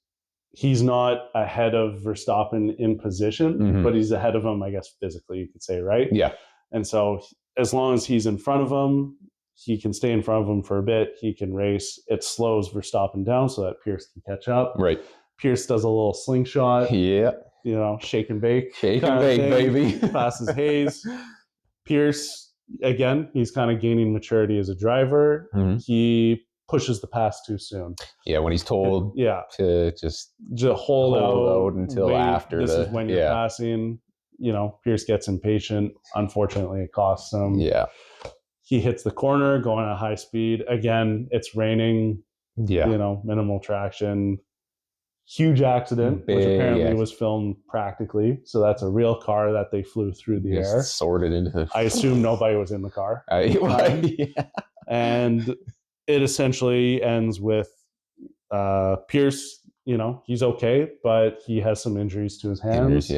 He's not ahead of Verstappen in position, but he's ahead of him, I guess, physically, you could say, right? Yeah. And so as long as he's in front of him, he can stay in front of him for a bit. He can race. It slows Verstappen down so that Pearce can catch up. Right. Pearce does a little slingshot. Yeah. Shake and bake. Shake and bake, baby. Passes Hayes. Pearce, again, he's kind of gaining maturity as a driver. Mm-hmm. He pushes the pass too soon. Yeah, when he's told to just hold out until after this is when you're passing. Pearce gets impatient. Unfortunately, it costs him. Yeah. He hits the corner going at high speed. Again, it's raining. Yeah. Minimal traction. Huge accident, which apparently was filmed practically. So that's a real car that they flew through the air. Sorted into. I assume nobody was in the car. And it essentially ends with Pearce. He's okay, but he has some injuries to his hands.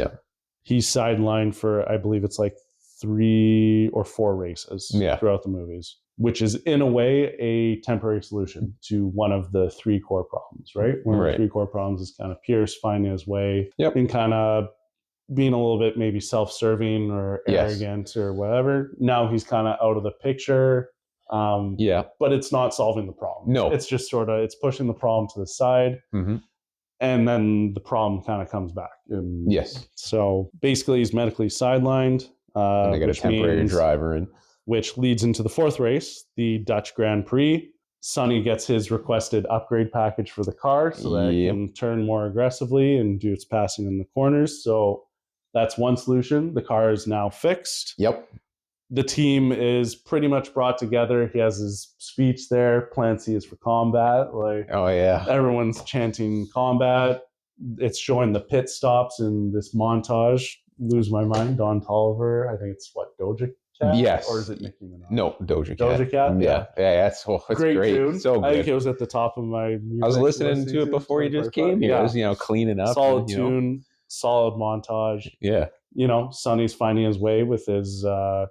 He's sidelined for, I believe it's like 3 or 4 races throughout the movies, which is in a way a temporary solution to one of the 3 core problems, right? One of the 3 core problems is kind of Pearce finding his way and kind of being a little bit maybe self-serving or arrogant or whatever. Now he's kind of out of the picture. But it's not solving the problem. No. It's just it's pushing the problem to the side. Mm-hmm. And then the problem kind of comes back. So basically he's medically sidelined. And they got a temporary driver in. Which leads into the 4th race, the Dutch Grand Prix. Sonny gets his requested upgrade package for the car so that it can turn more aggressively and do its passing in the corners. So that's one solution. The car is now fixed. Yep. The team is pretty much brought together. He has his speech there. Plan C is for combat. Everyone's chanting combat. It's showing the pit stops in this montage. Lose my mind. Don Toliver. I think it's Doja Cat? Yes. Or is it Nicki Minaj? No, Doja Cat. Doja Cat? Yeah. That's great tune. So good. I think it was at the top of my music. I was listening to it before you just came here. I was, cleaning up. Solid tune, solid montage. Yeah. Sonny's finding his way with his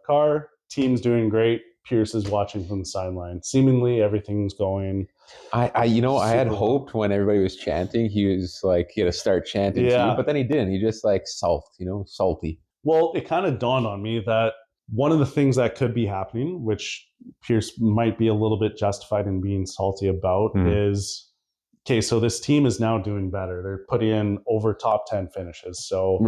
car. Team's doing great. Pearce is watching from the sideline. Seemingly everything's going. I had hoped when everybody was chanting, he was like, he had to start chanting too, but then he didn't. He just salty. Well, it kind of dawned on me that one of the things that could be happening, which Pearce might be a little bit justified in being salty about, is, okay, so this team is now doing better. They're putting in over top 10 finishes. So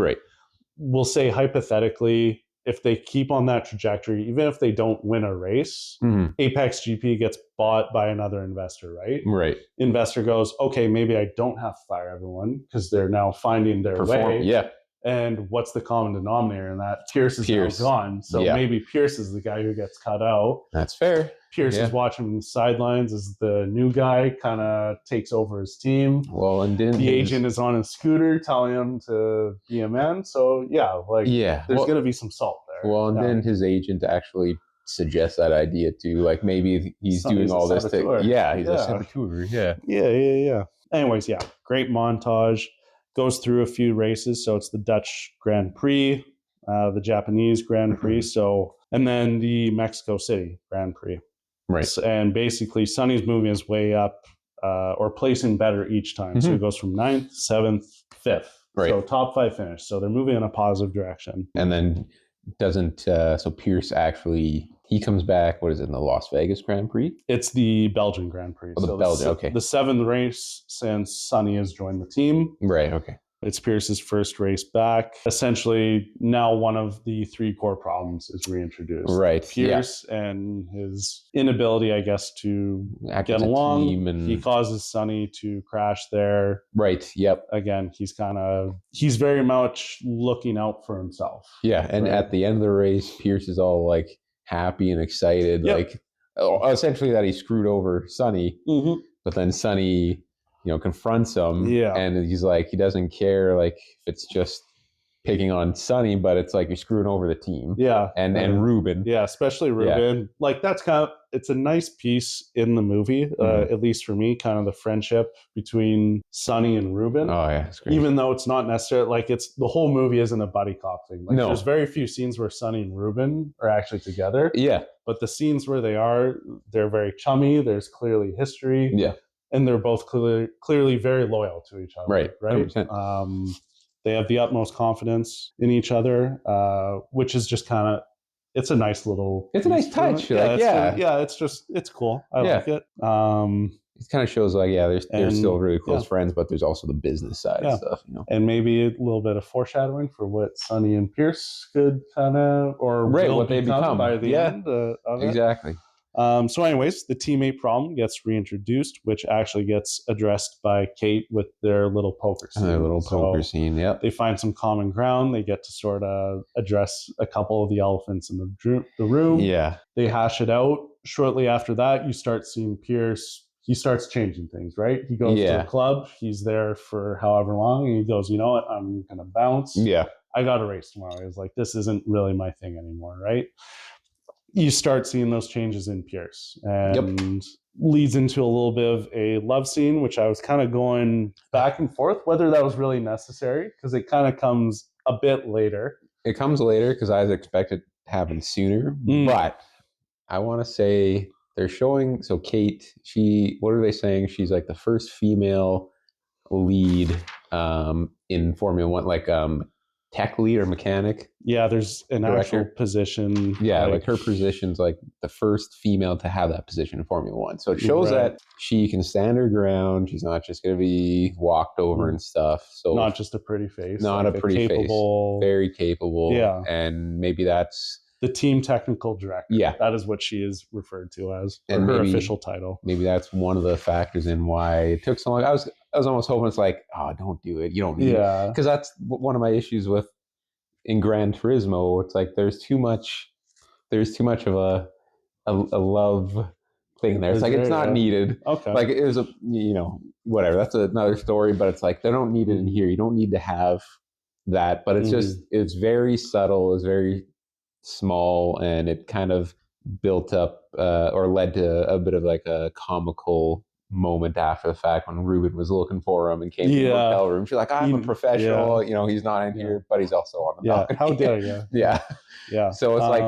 we'll say hypothetically, if they keep on that trajectory, even if they don't win a race, APXGP gets bought by another investor, right? Right. Investor goes, okay, maybe I don't have to fire everyone because they're now finding their way. Yeah. And what's the common denominator in that? Pearce is now gone. So maybe Pearce is the guy who gets cut out. That's fair. Pearce is watching from the sidelines as the new guy kind of takes over his team. Well, and the agent is on his scooter telling him to be a man. So there's going to be some salt there. Well, and then his agent actually suggests that idea too. Like maybe he's doing all this to. Yeah, he's a saboteur. Yeah. Anyways, great montage. Goes through a few races. So it's the Dutch Grand Prix, the Japanese Grand Prix, and then the Mexico City Grand Prix. Right. And basically, Sonny's moving his way up or placing better each time. So he goes from 9th, 7th, 5th. Right. So top 5 finish. So they're moving in a positive direction. And then so Pearce actually, he comes back, what is it, in the Las Vegas Grand Prix? It's the Belgian Grand Prix. Oh, Belgian, okay. The 7th race since Sonny has joined the team. Right, okay. It's Pearce's first race back. Essentially, now one of the 3 core problems is reintroduced. Right. Pearce and his inability, I guess, to get along. He causes Sonny to crash there. Right. Yep. Again, he's very much looking out for himself. Yeah. And at the end of the race, Pearce is all like happy and excited, essentially that he screwed over Sonny. Mm-hmm. But then Sonny, confronts him, and he's like, he doesn't care, like if it's just picking on Sonny, but it's like you're screwing over the team, and Rubén, especially Rubén. Like that's it's a nice piece in the movie, at least for me, kind of the friendship between Sonny and Rubén. Oh yeah, it's great. Even though it's not necessarily like it's the whole movie isn't a buddy cop thing. Like, there's very few scenes where Sonny and Rubén are actually together. Yeah, but the scenes where they're very chummy. There's clearly history. Yeah. And they're both clearly very loyal to each other. Right. 100%. They have the utmost confidence in each other, which is just kind of it's a nice little. It's a nice touch. It's cool. I like it. It kind of shows like, they're still really close friends, but there's also the business side stuff, And maybe a little bit of foreshadowing for what Sonny and Pearce could kind of, or what they become by the end of it. Exactly. So anyways, the teammate problem gets reintroduced, which actually gets addressed by Kate with their little poker scene. Yep. They find some common ground. They get to sort of address a couple of the elephants in the room. Yeah. They hash it out. Shortly after that, you start seeing Pearce. He starts changing things, right? He goes to a club. He's there for however long, and he goes, you know what? I'm going to bounce. Yeah. I got a race tomorrow. He's like, this isn't really my thing anymore, right? You start seeing those changes in Pearce, and leads into a little bit of a love scene, which I was kind of going back and forth whether that was really necessary, because it kind of comes a bit later. It comes later because I was expected to happen sooner, but I want to say they're showing. So Kate, what are they saying? She's like the first female lead in Formula One, like tech lead or mechanic. Yeah, there's an actual position. Yeah, like her position's like the first female to have that position in Formula One. So it shows that she can stand her ground. She's not just going to be walked over and stuff. So not just a pretty face. Not like a pretty capable face. Very capable. Yeah. And maybe that's the team technical director. Yeah. That is what she is referred to as, and her official title. Maybe that's one of the factors in why it took so long. I was almost hoping it's like, oh, don't do it. You don't need it. Because that's one of my issues with in Gran Turismo. It's like there's too much of a love thing there. It's like it's not needed. Okay. Like it was whatever. That's another story, but it's like they don't need it in here. You don't need to have that. But it's just it's very subtle, it's very small, and it kind of built up or led to a bit of like a comical moment after the fact when Rubén was looking for him and came to the hotel room. She's like, I'm a professional, he's not in here, but he's also on the balcony. How dare you? Yeah. So it's like,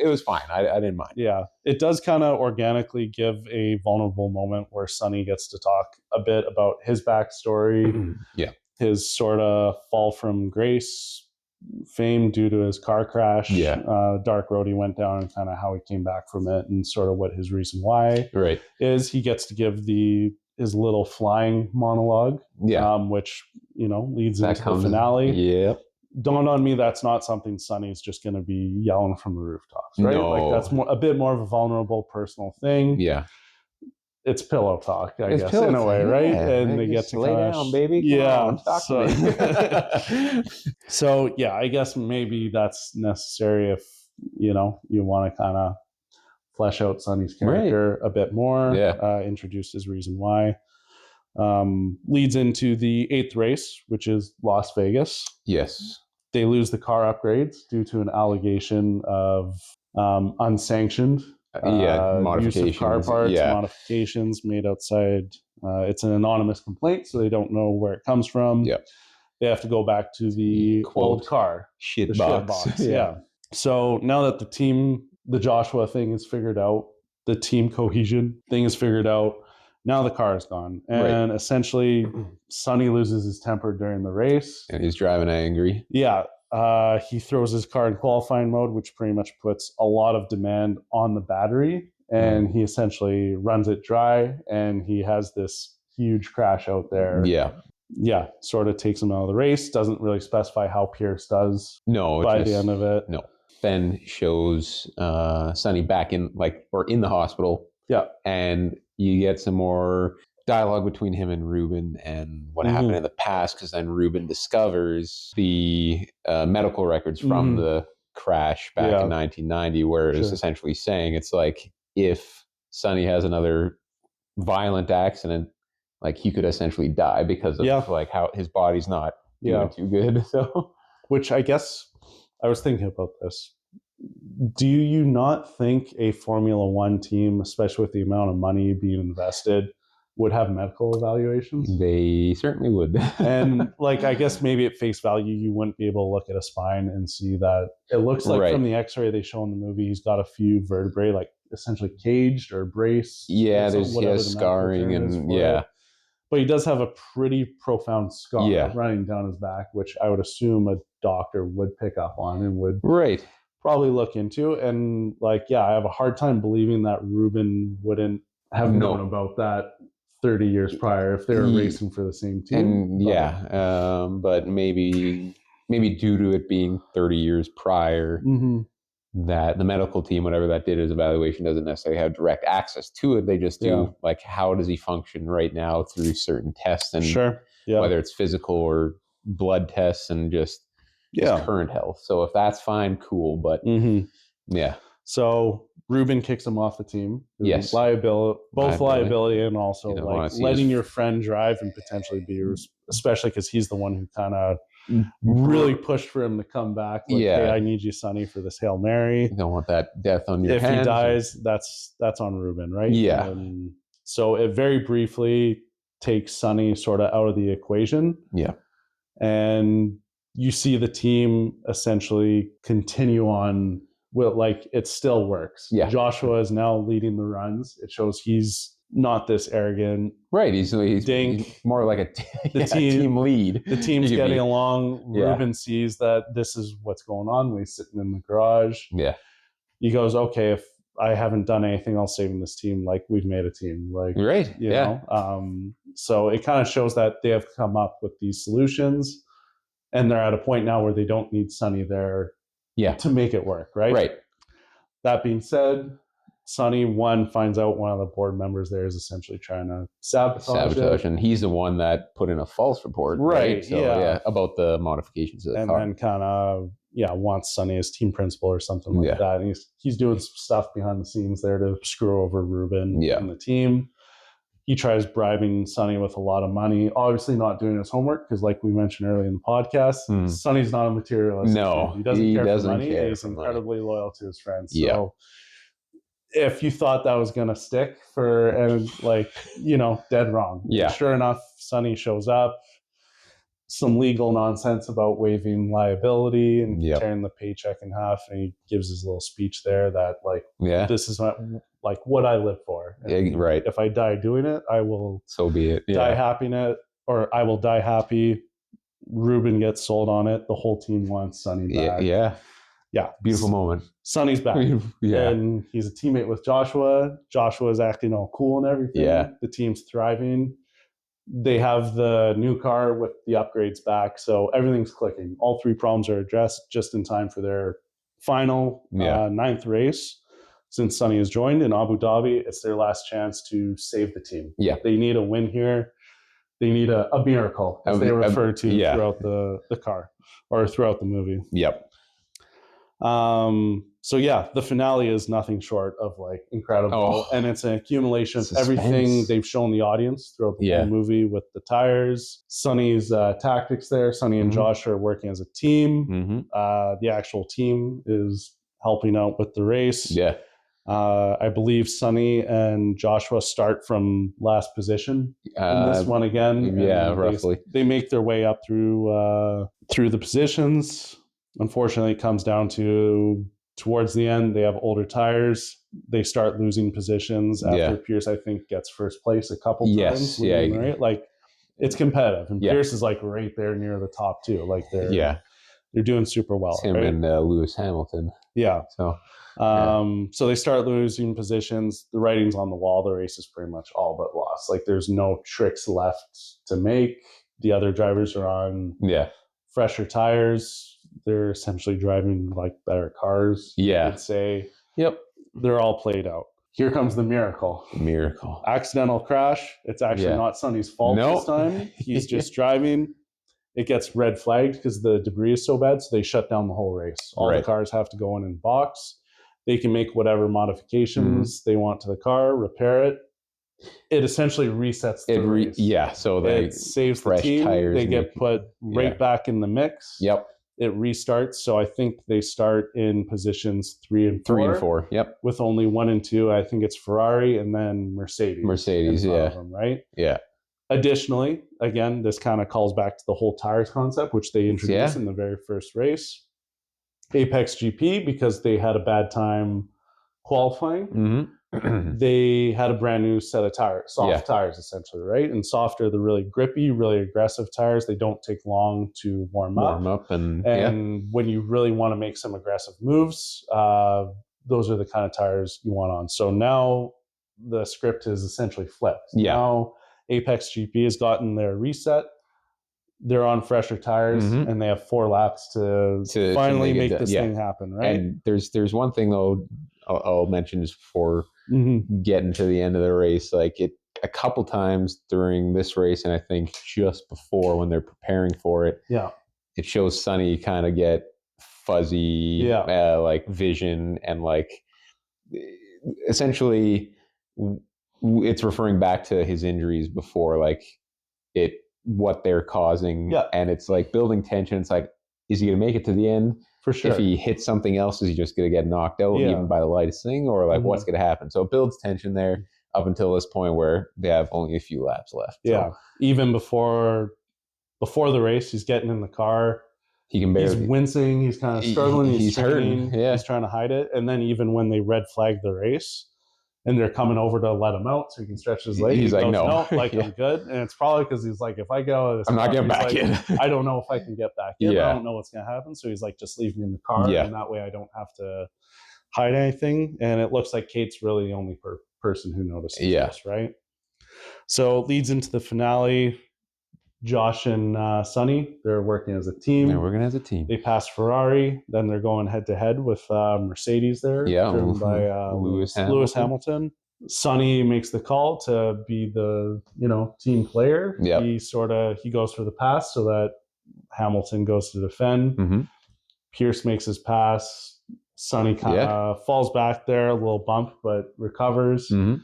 it was fine. I didn't mind. Yeah. It does kind of organically give a vulnerable moment where Sonny gets to talk a bit about his backstory. His sort of fall from grace fame due to his car crash. Dark road he went down, and kind of how he came back from it, and sort of what his reason why is. He gets to give his little flying monologue, which leads into the finale. Dawned on me that's not something Sonny's just going to be yelling from the rooftops, right? Like that's a bit more of a vulnerable personal thing. It's pillow talk, I guess, in a way, right? And they get to lay down, baby. Come on, so I guess maybe that's necessary if you want to kind of flesh out Sonny's character a bit more, introduce his reason why. Leads into the 8th race, which is Las Vegas. Yes. They lose the car upgrades due to an allegation of unsanctioned use of car parts, modifications made outside. It's an anonymous complaint, so they don't know where it comes from. They have to go back to the old car. Shit box. So now that the Joshua thing is figured out, the team cohesion thing is figured out, now the car is gone. And essentially, Sonny loses his temper during the race. And he's driving angry. He throws his car in qualifying mode, which pretty much puts a lot of demand on the battery. And he essentially runs it dry. And he has this huge crash out there. Sort of takes him out of the race. Doesn't really specify how Pearce does by the end of it. Then shows Sonny back in in the hospital. And you get some more dialogue between him and Rubén and what happened in the past, because then Rubén discovers the medical records from the crash back in 1990, where it's essentially saying it's like if Sonny has another violent accident, like he could essentially die because of like how his body's not doing too good. So, which I guess I was thinking about this. Do you not think a Formula One team, especially with the amount of money being invested, would have medical evaluations? They certainly would. And I guess maybe at face value, you wouldn't be able to look at a spine and see that it looks like from the x-ray they show in the movie, he's got a few vertebrae, essentially caged or braced. He has scarring and But he does have a pretty profound scar running down his back, which I would assume a doctor would pick up on and would probably look into. And like, yeah, I have a hard time believing that Rubén wouldn't have known about that 30 years prior if they were racing for the same team. And but maybe due to it being 30 years prior, that the medical team, whatever that did as evaluation, doesn't necessarily have direct access to it. They just do like, how does he function right now through certain tests, and whether it's physical or blood tests, and just his current health. So if that's fine, cool. But so Rubén kicks him off the team. Yes, liability, and also like letting your friend drive and potentially be, especially because he's the one who kind of really pushed for him to come back. Like, hey, I need you, Sonny, for this Hail Mary. You don't want that death on your hands. If he dies, that's on Rubén, right? Yeah. So it very briefly takes Sonny sort of out of the equation. Yeah. And you see the team essentially continue on. Well, like, it still works. Yeah. Joshua is now leading the runs. It shows he's not this arrogant. Right. He's more like a team lead. The team's getting along. Rubén sees that this is what's going on. He's sitting in the garage. Yeah. He goes, okay, if I haven't done anything else saving this team, like, we've made a team. Like, right. You know? So it kind of shows that they have come up with these solutions, and they're at a point now where they don't need Sonny there to make it work, right? Right. That being said, Sonny finds out one of the board members there is essentially trying to sabotage, and he's the one that put in a false report, right? So about the modifications of the car, and then kind of wants Sonny as team principal or something like that. And he's doing some stuff behind the scenes there to screw over Rubén and the team. He tries bribing Sonny with a lot of money, obviously not doing his homework, because like we mentioned earlier in the podcast, Sonny's not a materialist. No, he doesn't care for money. He's incredibly loyal to his friends. So if you thought that was going to stick dead wrong. Yeah. Sure enough, Sonny shows up. Some legal nonsense about waiving liability and tearing the paycheck in half. And he gives his little speech there that this is what I live for. Right. If I die doing it, I will be it. Die happy in it, or I will die happy. Rubén gets sold on it. The whole team wants Sonny back. Yeah. Beautiful moment. Sonny's back. And he's a teammate with Joshua. Joshua's acting all cool and everything. The team's thriving. They have the new car with the upgrades back, so everything's clicking. All three problems are addressed just in time for their final 9th race. Since Sonny has joined in Abu Dhabi, it's their last chance to save the team. They need a win here. They need a miracle, as they refer to throughout the car or throughout the movie. So the finale is nothing short of incredible, and it's an accumulation of everything they've shown the audience throughout the whole movie with the tires, Sonny's tactics there. Sonny and Josh are working as a team. The actual team is helping out with the race. I believe Sonny and Joshua start from last position in this one again. Roughly. They make their way up through the positions. Unfortunately, it comes down to towards the end, they have older tires. They start losing positions after Pearce, I think, gets first place a couple times. Right? It's competitive. And Pearce is right there near the top too. They're doing super well. It's him and Lewis Hamilton. So they start losing positions. The writing's on the wall. The race is pretty much all but lost. There's no tricks left to make. The other drivers are on fresher tires. They're essentially driving better cars. I'd say. They're all played out. Here comes the miracle. Accidental crash. It's actually not Sonny's fault this time. He's just driving. It gets red flagged because the debris is so bad, so they shut down the whole race. All the cars have to go in and box. They can make whatever modifications they want to the car, repair it. It essentially resets the race. So it saves fresh the team. tires. They get put back in the mix. It restarts. So I think they start in positions 3 and 4. With only 1 and 2. I think it's Ferrari and then Mercedes. Them, right? Additionally, again, this kind of calls back to the whole tires concept, which they introduced in the very first race. APXGP, because they had a bad time qualifying, they had a brand new set of tires, soft tires essentially, right? And soft are the really grippy, really aggressive tires. They don't take long to warm up. And when you really want to make some aggressive moves, those are the kind of tires you want on. So now the script is essentially flipped. Now APXGP has gotten their reset. They're on fresher tires, and they have 4 laps to finally make this thing happen, right? And there's one thing though I'll mention just before getting to the end of the race. Like a couple times during this race, and I think just before when they're preparing for it, it shows Sonny kind of get fuzzy, like vision, and like essentially it's referring back to his injuries before, like what they're causing, and it's like building tension. It's like, is he going to make it to the end? For sure. If he hits something else, is he just going to get knocked out even by the lightest thing, or like what's going to happen? So it builds tension there up until this point where they have only a few laps left. So, even before the race, he's getting in the car. He can barely. He's wincing. He's kind of struggling. He's hurting. Yeah. He's trying to hide it. And then even when they red flag the race, and they're coming over to let him out so he can stretch his leg, he's like, goes, no, I'm good. And it's probably because he's like, if I get out of this, I'm not getting back in. I don't know if I can get back in. I don't know what's going to happen. So he's like, just leave me in the car, and that way I don't have to hide anything. And it looks like Kate's really the only person who notices this, right? So it leads into the finale. Josh and Sonny, they're working as a team. They pass Ferrari. Then they're going head-to-head with Mercedes there, driven by Lewis Hamilton. Sonny makes the call to be the team player. He goes for the pass so that Hamilton goes to defend. Pearce makes his pass. Sonny kind of falls back there, a little bump, but recovers. And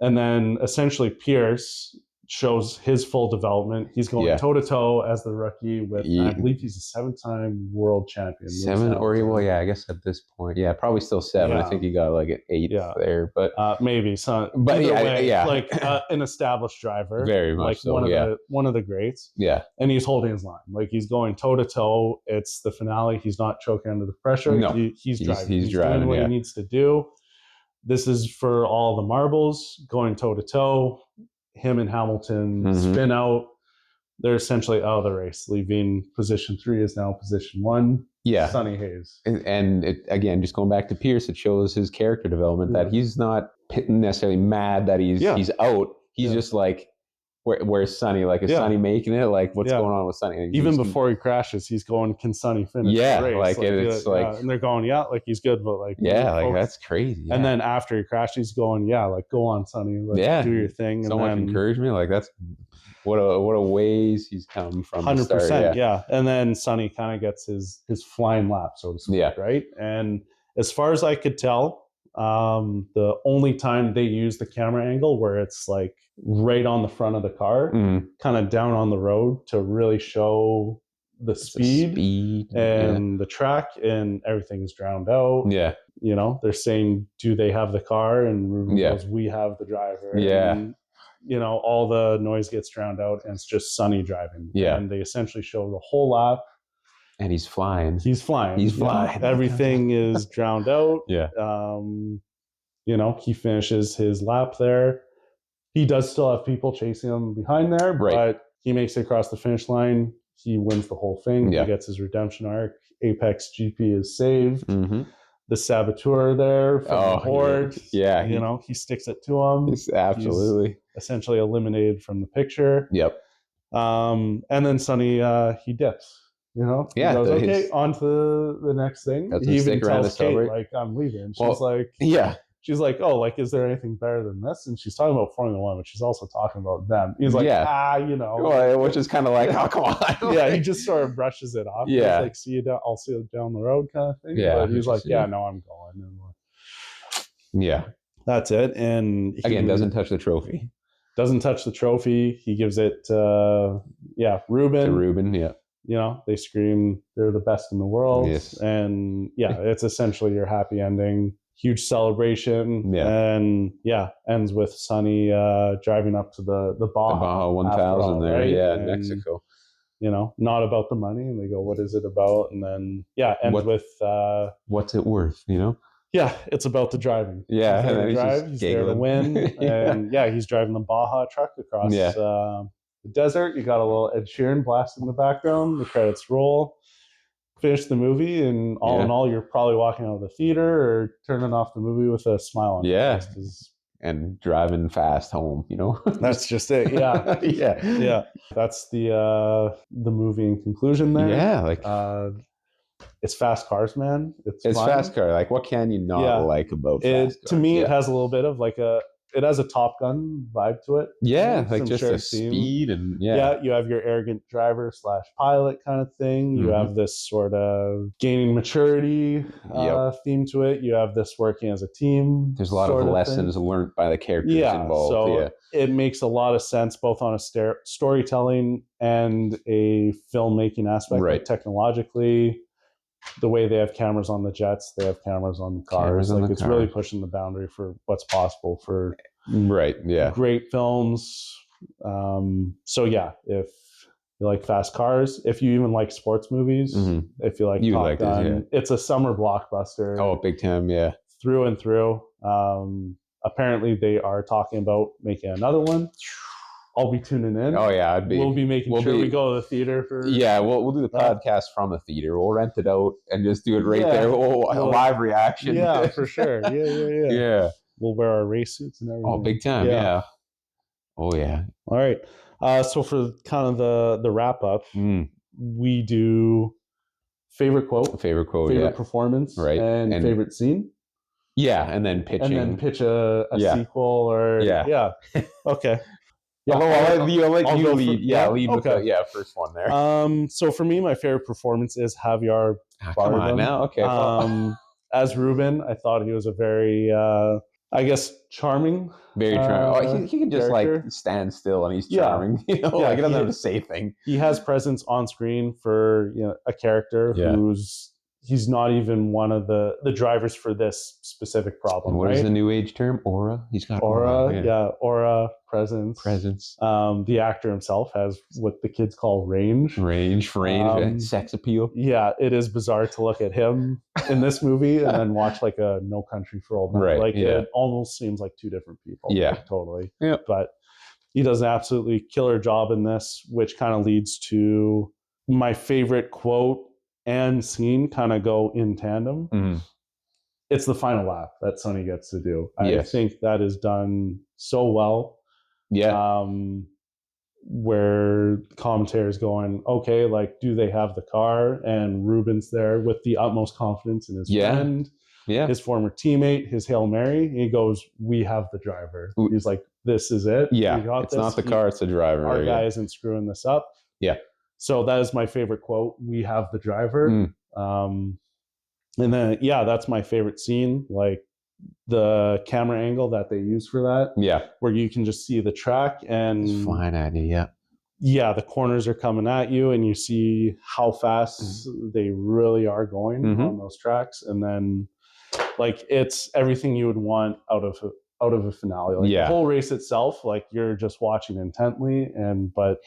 then essentially Pearce shows his full development. He's going toe-to-toe as the rookie with, I believe he's a 7-time world champion. I guess at this point, probably still 7. I think he got like an 8 there, but maybe. So, but like an established driver, very much like one of the greats. And he's holding his line, like he's going toe-to-toe. It's the finale. He's not choking under the pressure. No, he's driving. He's driving doing what he needs to do. This is for all the marbles, going toe-to-toe. Him and Hamilton spin out. They're essentially out of the race, leaving position 3 is now position 1. Sonny Hayes. And it, again, just going back to Pearce, it shows his character development that he's not necessarily mad that he's out. He's just like, where's Sonny? Like, is Sonny making it? Like, what's going on with Sonny? And even before he crashes, he's going, can Sonny finish the race? Like it's like, and they're going, like he's good, but like, like that's crazy. And then after he crashes, he's going, like go on, Sonny, like do your thing. So much encouragement. Like that's what a ways he's come from. 100%, And then Sonny kind of gets his flying lap, so to speak, right? And as far as I could tell, the only time they use the camera angle where it's like right on the front of the car, kind of down on the road to really show the speed and the track, and everything's drowned out. They're saying, do they have the car? And Rubén goes, we have the driver. And, all the noise gets drowned out, and it's just Sonny driving. And they essentially show the whole lap. And he's flying. Everything is drowned out. He finishes his lap there. He does still have people chasing him behind there, but he makes it across the finish line. He wins the whole thing. He gets his redemption arc. APXGP is saved. The saboteur there from the Horde. He sticks it to him. Absolutely. He's essentially eliminated from the picture. And then Sonny, he dips. He goes, okay, on to the next thing. He even tells Kate, like, I'm leaving. She's like, oh, like, is there anything better than this? And she's talking about Formula One, but she's also talking about them. He's like, which is kind of like, oh, come on. He just sort of brushes it off. He's like, I'll see you down the road kind of thing. But he's like, no, I'm going. And that's it. And again, doesn't touch the trophy. He gives it to Rubén. They scream, they're the best in the world. And it's essentially your happy ending. Huge celebration. And ends with Sonny driving up to the Baja 1000 there, and, Mexico. Not about the money. And they go, what is it about? And then ends with what's it worth, Yeah, it's about the driving. Yeah, he's and there then to he's drive. just He's there to giggling. win, and he's driving the Baja truck across Yeah. the desert. You got a little Ed Sheeran blast in the background. The credits roll. Finish the movie, and all in all, you're probably walking out of the theater or turning off the movie with a smile on your face. Because and driving fast home, that's just it. Yeah, yeah. That's the movie in conclusion. There, Like it's fast cars, man. It's fun. fast car. Like, what can you not like about fast cars? To me, it has a little bit of like it has a Top Gun vibe to it. Yeah, like some just the speed and you have your arrogant driver / pilot kind of thing. You have this sort of gaining maturity theme to it. You have this working as a team. There's a lot of lessons learned by the characters involved. So it makes a lot of sense both on a storytelling and a filmmaking aspect, right? Like technologically. The way they have cameras on the jets, they have cameras on the cars. It's really pushing the boundary for what's possible for great films. So if you like fast cars, if you even like sports movies, if you like Top Gun, it's a summer blockbuster. Oh, big time, yeah, through and through. Apparently, they are talking about making another one. I'll be tuning in. Oh yeah, we'll be making sure we go to the theater for. Yeah, we'll do the podcast from the theater. We'll rent it out and just do it right there. A live reaction. Yeah, for sure. Yeah. We'll wear our race suits and everything. Oh, big time. Yeah. Oh yeah. All right. So for kind of the wrap up, we do favorite quote, favorite performance, right, and favorite scene. Yeah, and then pitching, and then pitch a sequel or Okay. Yeah, I'll let you lead. Lead with the first one there. So for me, my favorite performance is Javier. Come on now, okay. As Rubén, I thought he was a very, charming. Very charming. He can just character. like stand still and he's charming. He doesn't have to say thing. He has presence on screen for a character he's not even one of the drivers for this specific problem. What is the new age term? Aura. He's got aura. Aura, presence. The actor himself has what the kids call range, sex appeal. Yeah, it is bizarre to look at him in this movie and then watch like a No Country for Old Men. It almost seems like two different people. Yeah, totally. Yeah, but he does an absolutely killer job in this, which kind of leads to my favorite quote and scene kind of go in tandem. It's the final lap that Sonny gets to do. I think that is done so well. Where commentary is going, okay, like, do they have the car? And Rubén's there with the utmost confidence in his friend, his former teammate, his Hail Mary. He goes, we have the driver. He's like, this is it. It's not the car, it's the driver. Our guy isn't screwing this up. So that is my favorite quote. We have the driver. And then, that's my favorite scene. Like the camera angle that they use for that. Where you can just see the track and it's fine idea. The corners are coming at you and you see how fast they really are going on those tracks. And then like, it's everything you would want out of a finale. Like the whole race itself, like you're just watching intently but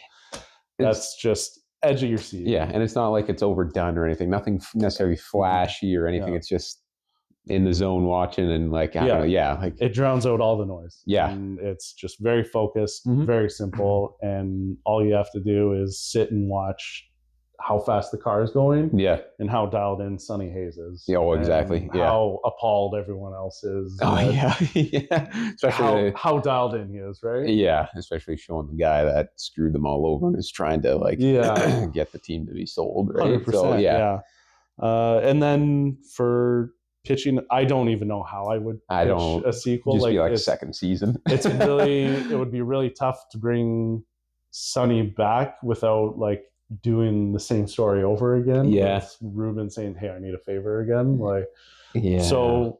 that's just edge of your seat. And it's not like it's overdone or anything. Nothing necessarily flashy or anything. It's just in the zone watching and like, I don't know, like it drowns out all the noise. And it's just very focused, very simple. And all you have to do is sit and watch how fast the car is going. And how dialed in Sonny Hayes is. Exactly. How appalled everyone else is. Especially how dialed in he is, right? Especially showing the guy that screwed them all over and is trying to like get the team to be sold, right? 100%, and then for pitching, I don't even know how I would pitch a sequel. Just be like a second season. It would be really tough to bring Sonny back without like doing the same story over again. With Rubén saying, hey, I need a favor again. So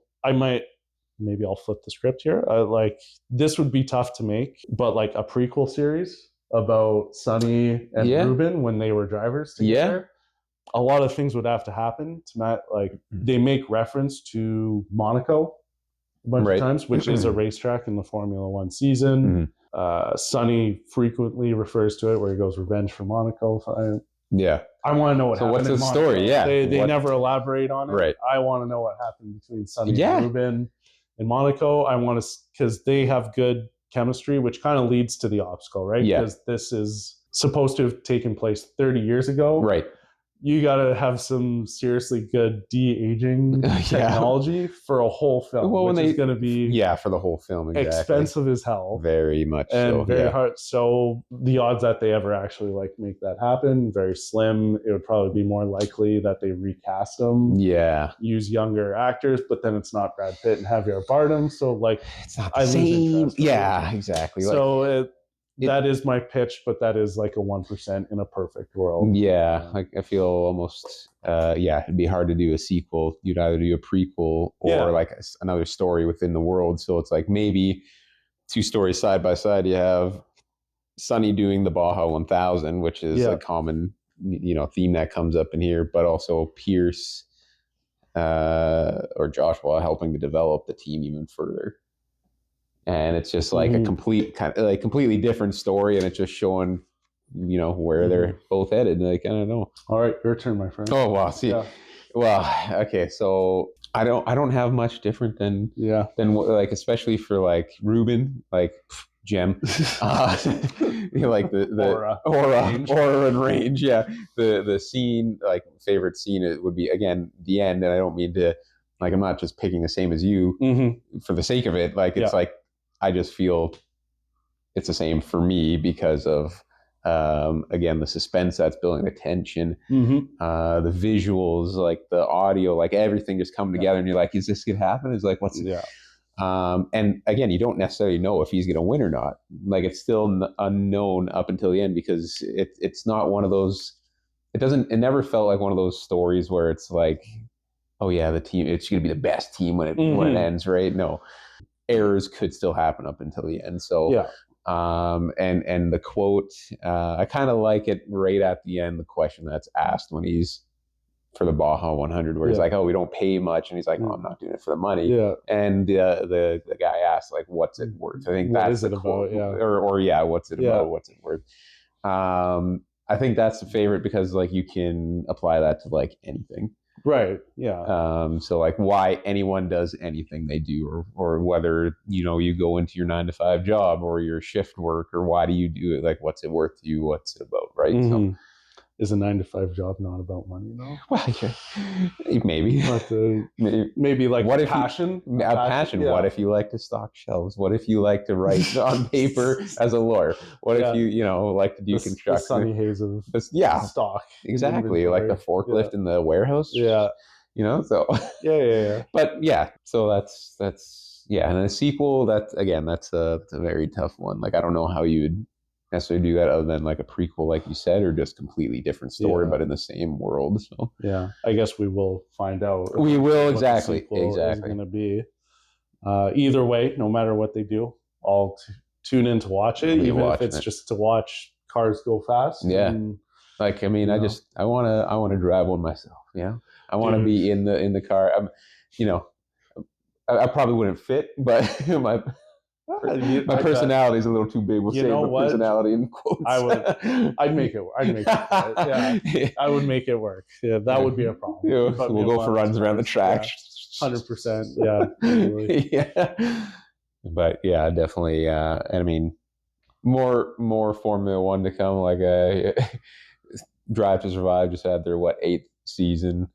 maybe I'll flip the script here. Like this would be tough to make, but like a prequel series about Sonny and Rubén when they were drivers together. A lot of things would have to happen to not like they make reference to Monaco a bunch of times, which is a racetrack in the Formula One season. Sonny frequently refers to it where he goes, revenge for Monaco. Yeah. I want to know what So happened. what's the in story? Monaco. Yeah. They never elaborate on it. Right. I want to know what happened between Sonny Yeah. and Rubén in Monaco. I want to, because they have good chemistry, which kind of leads to the obstacle, right? Yeah. Because this is supposed to have taken place 30 years ago. Right. You got to have some seriously good de-aging technology for a whole film, which is going to be for the whole film, exactly. expensive as hell. Very much and so. very hard. So the odds that they ever actually like make that happen, very slim. It would probably be more likely that they recast them. Yeah. Use younger actors, but then it's not Brad Pitt and Javier Bardem. So like it's not the same. Lose interest, right? Yeah, exactly. So that is my pitch, but that is like a 1% in a perfect world. Yeah, like I feel almost, it'd be hard to do a sequel. You'd either do a prequel or like another story within the world. So it's like maybe 2 stories side by side. You have Sonny doing the Baja 1000, which is a common, theme that comes up in here, but also Pearce or Joshua helping to develop the team even further. And it's just like a completely different story, and it's just showing, where they're both headed. Like, I don't know. All right, your turn, my friend. Oh wow, see, well, okay, so I don't have much different than like, especially for like Rubén, like gem, like the aura and range. Yeah, the scene, like favorite scene, it would be again the end, and I don't mean to, like, I'm not just picking the same as you for the sake of it. Like it's like, I just feel it's the same for me because of, again, the suspense that's building, the tension, the visuals, like the audio, like everything just come together, and you're like, is this gonna happen? It's like, what's and again, you don't necessarily know if he's gonna win or not. Like it's still unknown up until the end, because it's not one of those. It never felt like one of those stories where it's like, oh yeah, the team, it's gonna be the best team when it ends, right? No. Errors could still happen up until the end. So, and the quote, I kind of like it right at the end, the question that's asked when he's for the Baja 100, where he's like, oh, we don't pay much. And he's like, oh, I'm not doing it for the money. Yeah. And the guy asked, like, what's it worth? I think that's the quote. Or what's it about? What's it worth? I think that's the favorite, because like you can apply that to like anything. Right. Yeah. So like why anyone does anything they do, or whether, you go into your 9-to-5 job or your shift work, or why do you do it? Like, what's it worth to you? What's it about? Right. So is a 9-to-5 job not about money, though? Well, maybe. Maybe like what passion? Passion. Yeah. What if you like to stock shelves? What if you like to write on paper as a lawyer? What if you, like to do construction? The Sonny Hayes of stock. Exactly. Like the forklift in the warehouse. Yeah. So. Yeah. But yeah, so that's and a sequel, that's a very tough one. Like, I don't know how you would necessarily do that other than like a prequel, like you said, or just completely different story, but in the same world. So I guess we will find out. We will, exactly is going to be. Either way, no matter what they do, I'll tune in to watch it, even if it's just to watch cars go fast. Yeah. Like, I mean, I want to drive one myself. Yeah. I want to be in the car. I probably wouldn't fit, but my personality is a little too big. We'll say my personality in quotes. I'd make it work. Yeah. I would make it work. Yeah, that would be a problem. Yeah, we'll go for runs around the track. 100%. Yeah. Totally. Yeah. But yeah, definitely. And I mean, more Formula One to come. Like Drive to Survive just had their 8th season.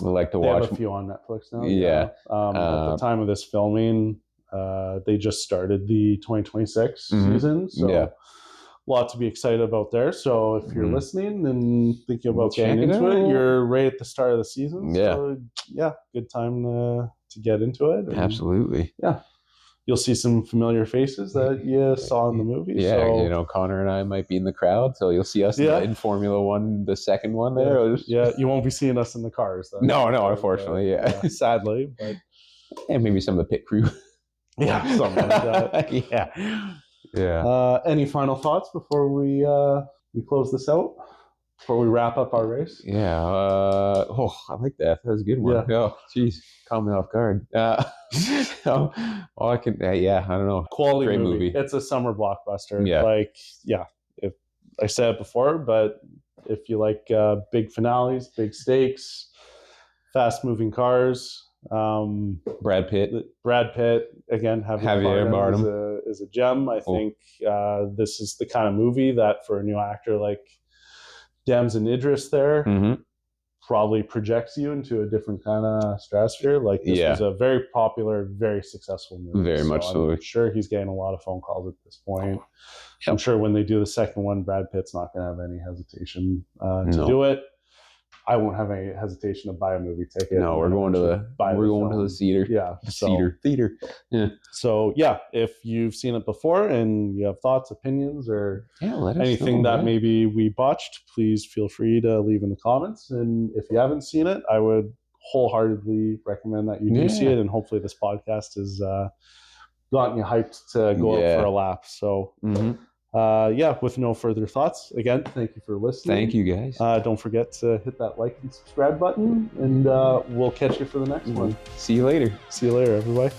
We like to watch. They have a few on Netflix now. Yeah. At the time of this filming, they just started the 2026 season, so lot to be excited about there. So if you're listening and thinking about getting into it, you're right at the start of the season. Yeah. So yeah, good time to get into it. And absolutely. Yeah. You'll see some familiar faces that you saw in the movie. Yeah, so, Connor and I might be in the crowd, so you'll see us in Formula One, the second one there. Yeah, you won't be seeing us in the cars, though. No, unfortunately, sadly. But and maybe some of the pit crew. Yeah, something like that. Yeah. Any final thoughts before we close this out? Before we wrap up our race? Yeah. I like that. That was a good one. Yeah. Oh, geez. Caught me off guard. I don't know. Quality Great movie. It's a summer blockbuster. Yeah. If I said it before, but if you like big finales, big stakes, fast-moving cars. Brad Pitt. Again, Javier, Bardem is a gem. I think this is the kind of movie that for a new actor like Damson Idris there probably projects you into a different kind of stratosphere. Like this was a very popular, very successful movie. Very much so. I'm sure he's getting a lot of phone calls at this point. I'm sure when they do the second one, Brad Pitt's not going to have any hesitation to do it. I won't have any hesitation to buy a movie ticket. No, we're going to the theater. Yeah, theater. Yeah. So yeah, if you've seen it before and you have thoughts, opinions, or anything that maybe we botched, please feel free to leave in the comments. And if you haven't seen it, I would wholeheartedly recommend that you do see it. And hopefully, this podcast has gotten you hyped to go out for a lap. So. With no further thoughts, again, thank you for listening. Thank you, guys. Don't forget to hit that like and subscribe button, and we'll catch you for the next one. See you later. See you later, everybody.